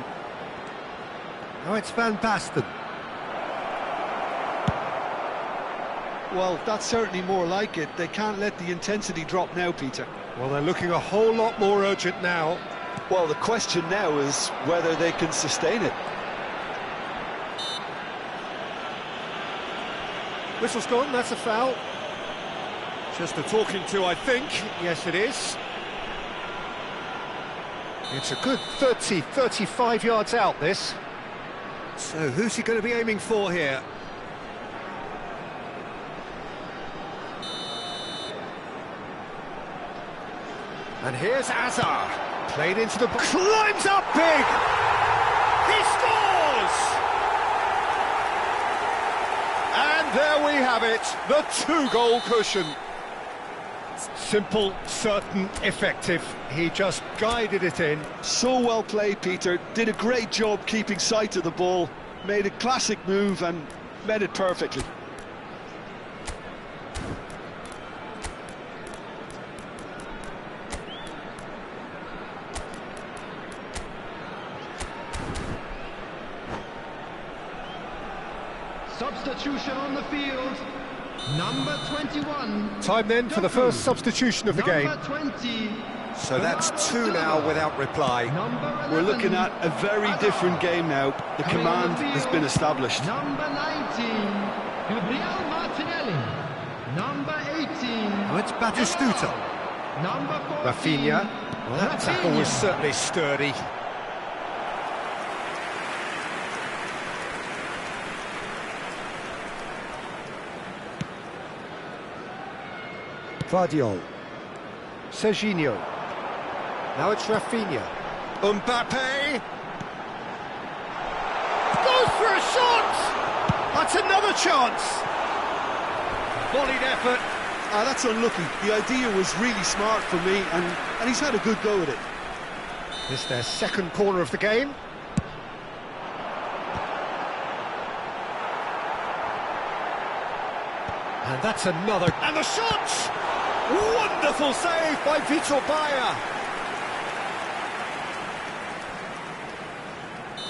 Now it's Van Basten. Well, that's certainly more like it. They can't let the intensity drop now, Peter. Well, they're looking a whole lot more urgent now. Well, the question now is whether they can sustain it. Whistle's gone, that's a foul. Just a talking to, I think. Yes, it is. It's a good 30, 35 yards out, this. So, who's he going to be aiming for here? And here's Azar. Played into the... Climbs up big! He scores! And there we have it, the two-goal cushion. Simple, certain, effective. He just guided it in. So well played, Peter. Did a great job keeping sight of the ball. Made a classic move and made it perfectly. Substitution on the field, number 21. Time then for the first substitution of the game. Number 20. So that's two now without reply. We're looking at a very different game now. The command has been established. Number 19, Gabriel Martinelli. Number 18. Oh, it's Batistuta. Number 14. Rafinha. Well, that tackle was certainly sturdy. Vardiol. Serginho. Now it's Rafinha. Mbappe. Goes for a shot! That's another chance! Volleyed effort. That's unlucky. The idea was really smart for me, and he's had a good go at it. This is their second corner of the game. And that's another... And the shot! Wonderful save by Vitor Baia.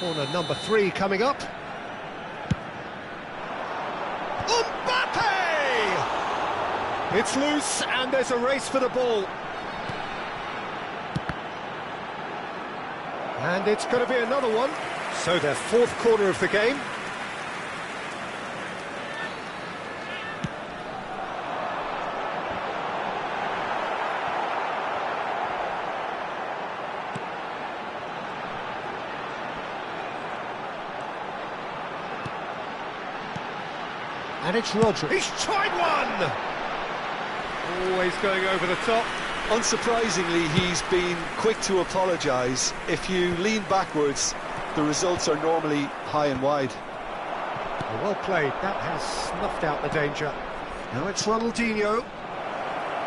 Corner number 3 coming up. Mbappe! It's loose and there's a race for the ball. And it's going to be another one. So their 4th corner of the game. And it's Rodri. He's tried one! Always going over the top. Unsurprisingly, he's been quick to apologise. If you lean backwards, the results are normally high and wide. Well played. That has snuffed out the danger. Now it's Ronaldinho.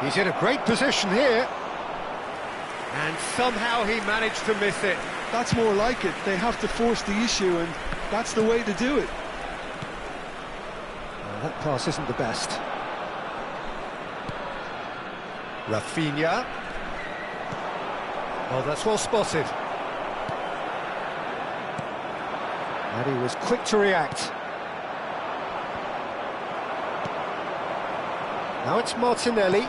He's in a great position here. And somehow he managed to miss it. That's more like it. They have to force the issue, and that's the way to do it. That pass isn't the best. Rafinha. Oh, that's well spotted. And he was quick to react. Now it's Martinelli.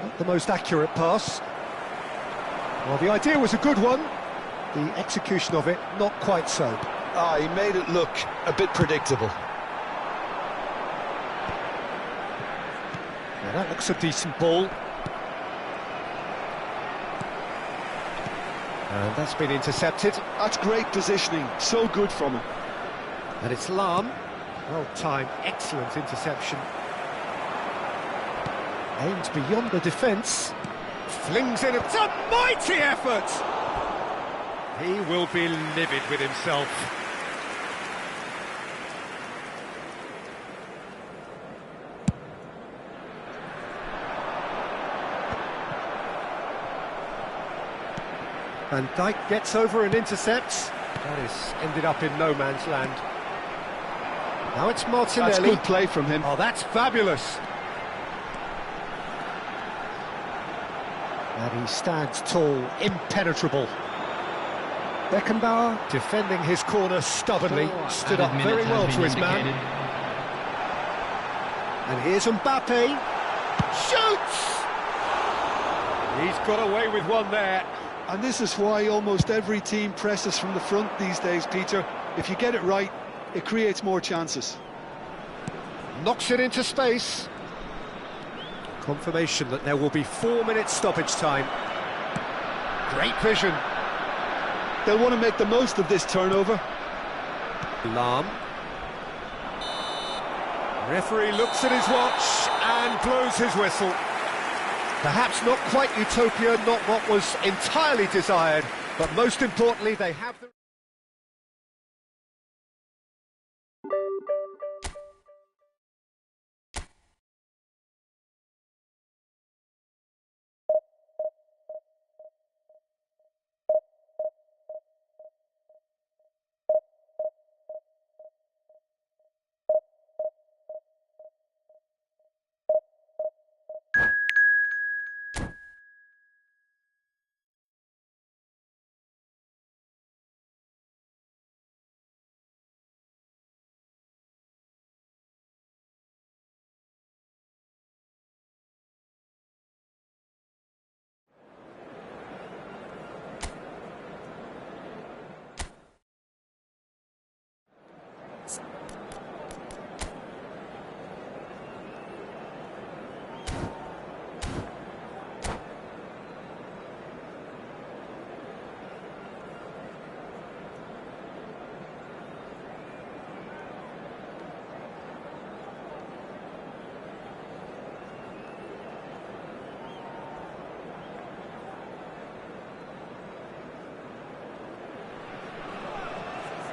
Not the most accurate pass. Well, the idea was a good one. The execution of it, not quite so. He made it look a bit predictable. Now that looks a decent ball. And that's been intercepted. That's great positioning, so good from him. And it's Lahm. Well timed, excellent interception. Aims beyond the defence. Flings in, it's a mighty effort! He will be livid with himself. Van Dijk gets over and intercepts. That is ended up in no man's land. Now it's Martinelli. That's good play from him. Oh, that's fabulous. And he stands tall, impenetrable. Beckenbauer defending his corner stubbornly, stood up very well to his man. And here's Mbappe. Shoots! He's got away with one there. And this is why almost every team presses from the front these days, Peter. If you get it right, it creates more chances. Knocks it into space. Confirmation that there will be 4 minutes stoppage time. Great vision. They'll want to make the most of this turnover. Lahm. Referee looks at his watch and blows his whistle. Perhaps not quite utopia, not what was entirely desired, but most importantly, they have the...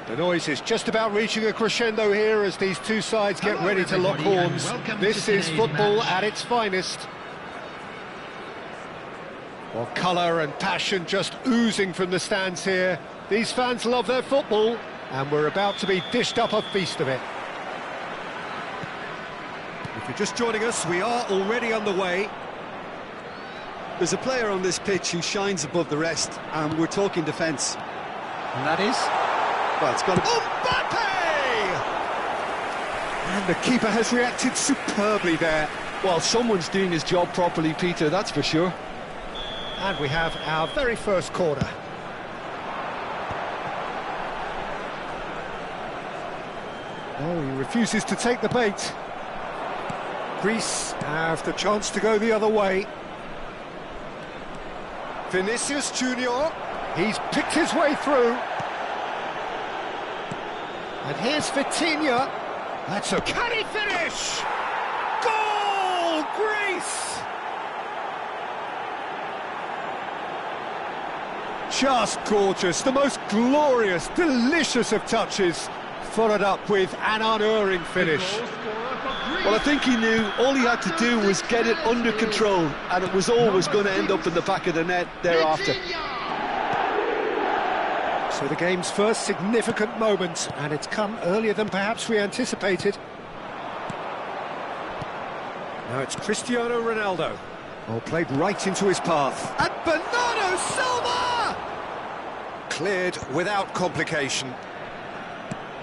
The noise is just about reaching a crescendo here as these two sides get ready to lock horns. This is football at its finest. Well, colour and passion just oozing from the stands here. These fans love their football, and we're about to be dished up a feast of it. If you're just joining us, we are already on the way. There's a player on this pitch who shines above the rest, and we're talking defence. And that is... Well, it's got to... Mbappe! And the keeper has reacted superbly there. Well, someone's doing his job properly, Peter, that's for sure. And we have our very first corner. Oh, he refuses to take the bait. Greece have the chance to go the other way. Vinicius Junior, he's picked his way through. And here's Vitinha. That's a... Can he finish? Goal, Greece! Just gorgeous, the most glorious, delicious of touches, followed up with an unerring finish. Well, I think he knew all he had to do was get it under control, and it was always going to end up in the back of the net thereafter. So the game's first significant moment, and it's come earlier than perhaps we anticipated. Now it's Cristiano Ronaldo. Oh, played right into his path. And Bernardo Silva! Cleared without complication.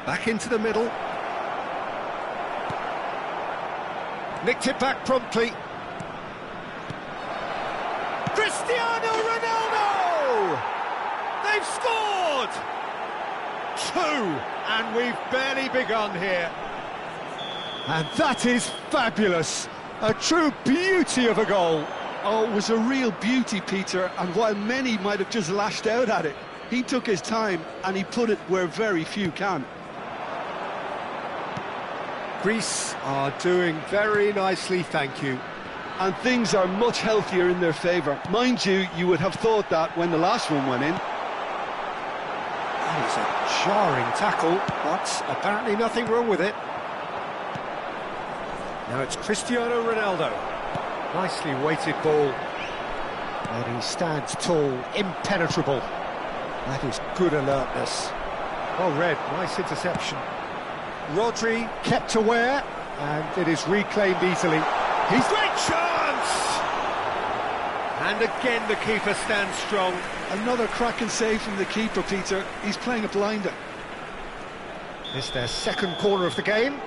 Back into the middle. Nicked it back promptly. Cristiano Ronaldo! They've scored! 2, and we've barely begun here. And that is fabulous. A true beauty of a goal. Oh, it was a real beauty, Peter, and while many might have just lashed out at it, he took his time and he put it where very few can. Greece are doing very nicely, thank you. And things are much healthier in their favour. Mind you, you would have thought that when the last one went in. That is a jarring tackle, but apparently nothing wrong with it. Now it's Cristiano Ronaldo. Nicely weighted ball. And he stands tall, impenetrable. That is good alertness. Well read, nice interception. Rodri kept aware, and it is reclaimed easily. He's great chance! And again the keeper stands strong. Another cracking save from the keeper, Peter. He's playing a blinder. It's their second corner of the game.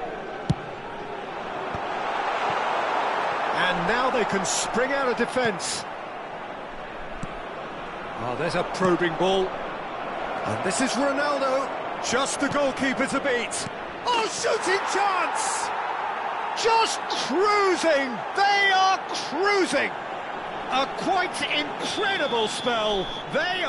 And now they can spring out of defence. Oh, there's a probing ball. And this is Ronaldo. Just the goalkeeper to beat. Oh, shooting chance! Just cruising! They are cruising! A quite incredible spell. They are...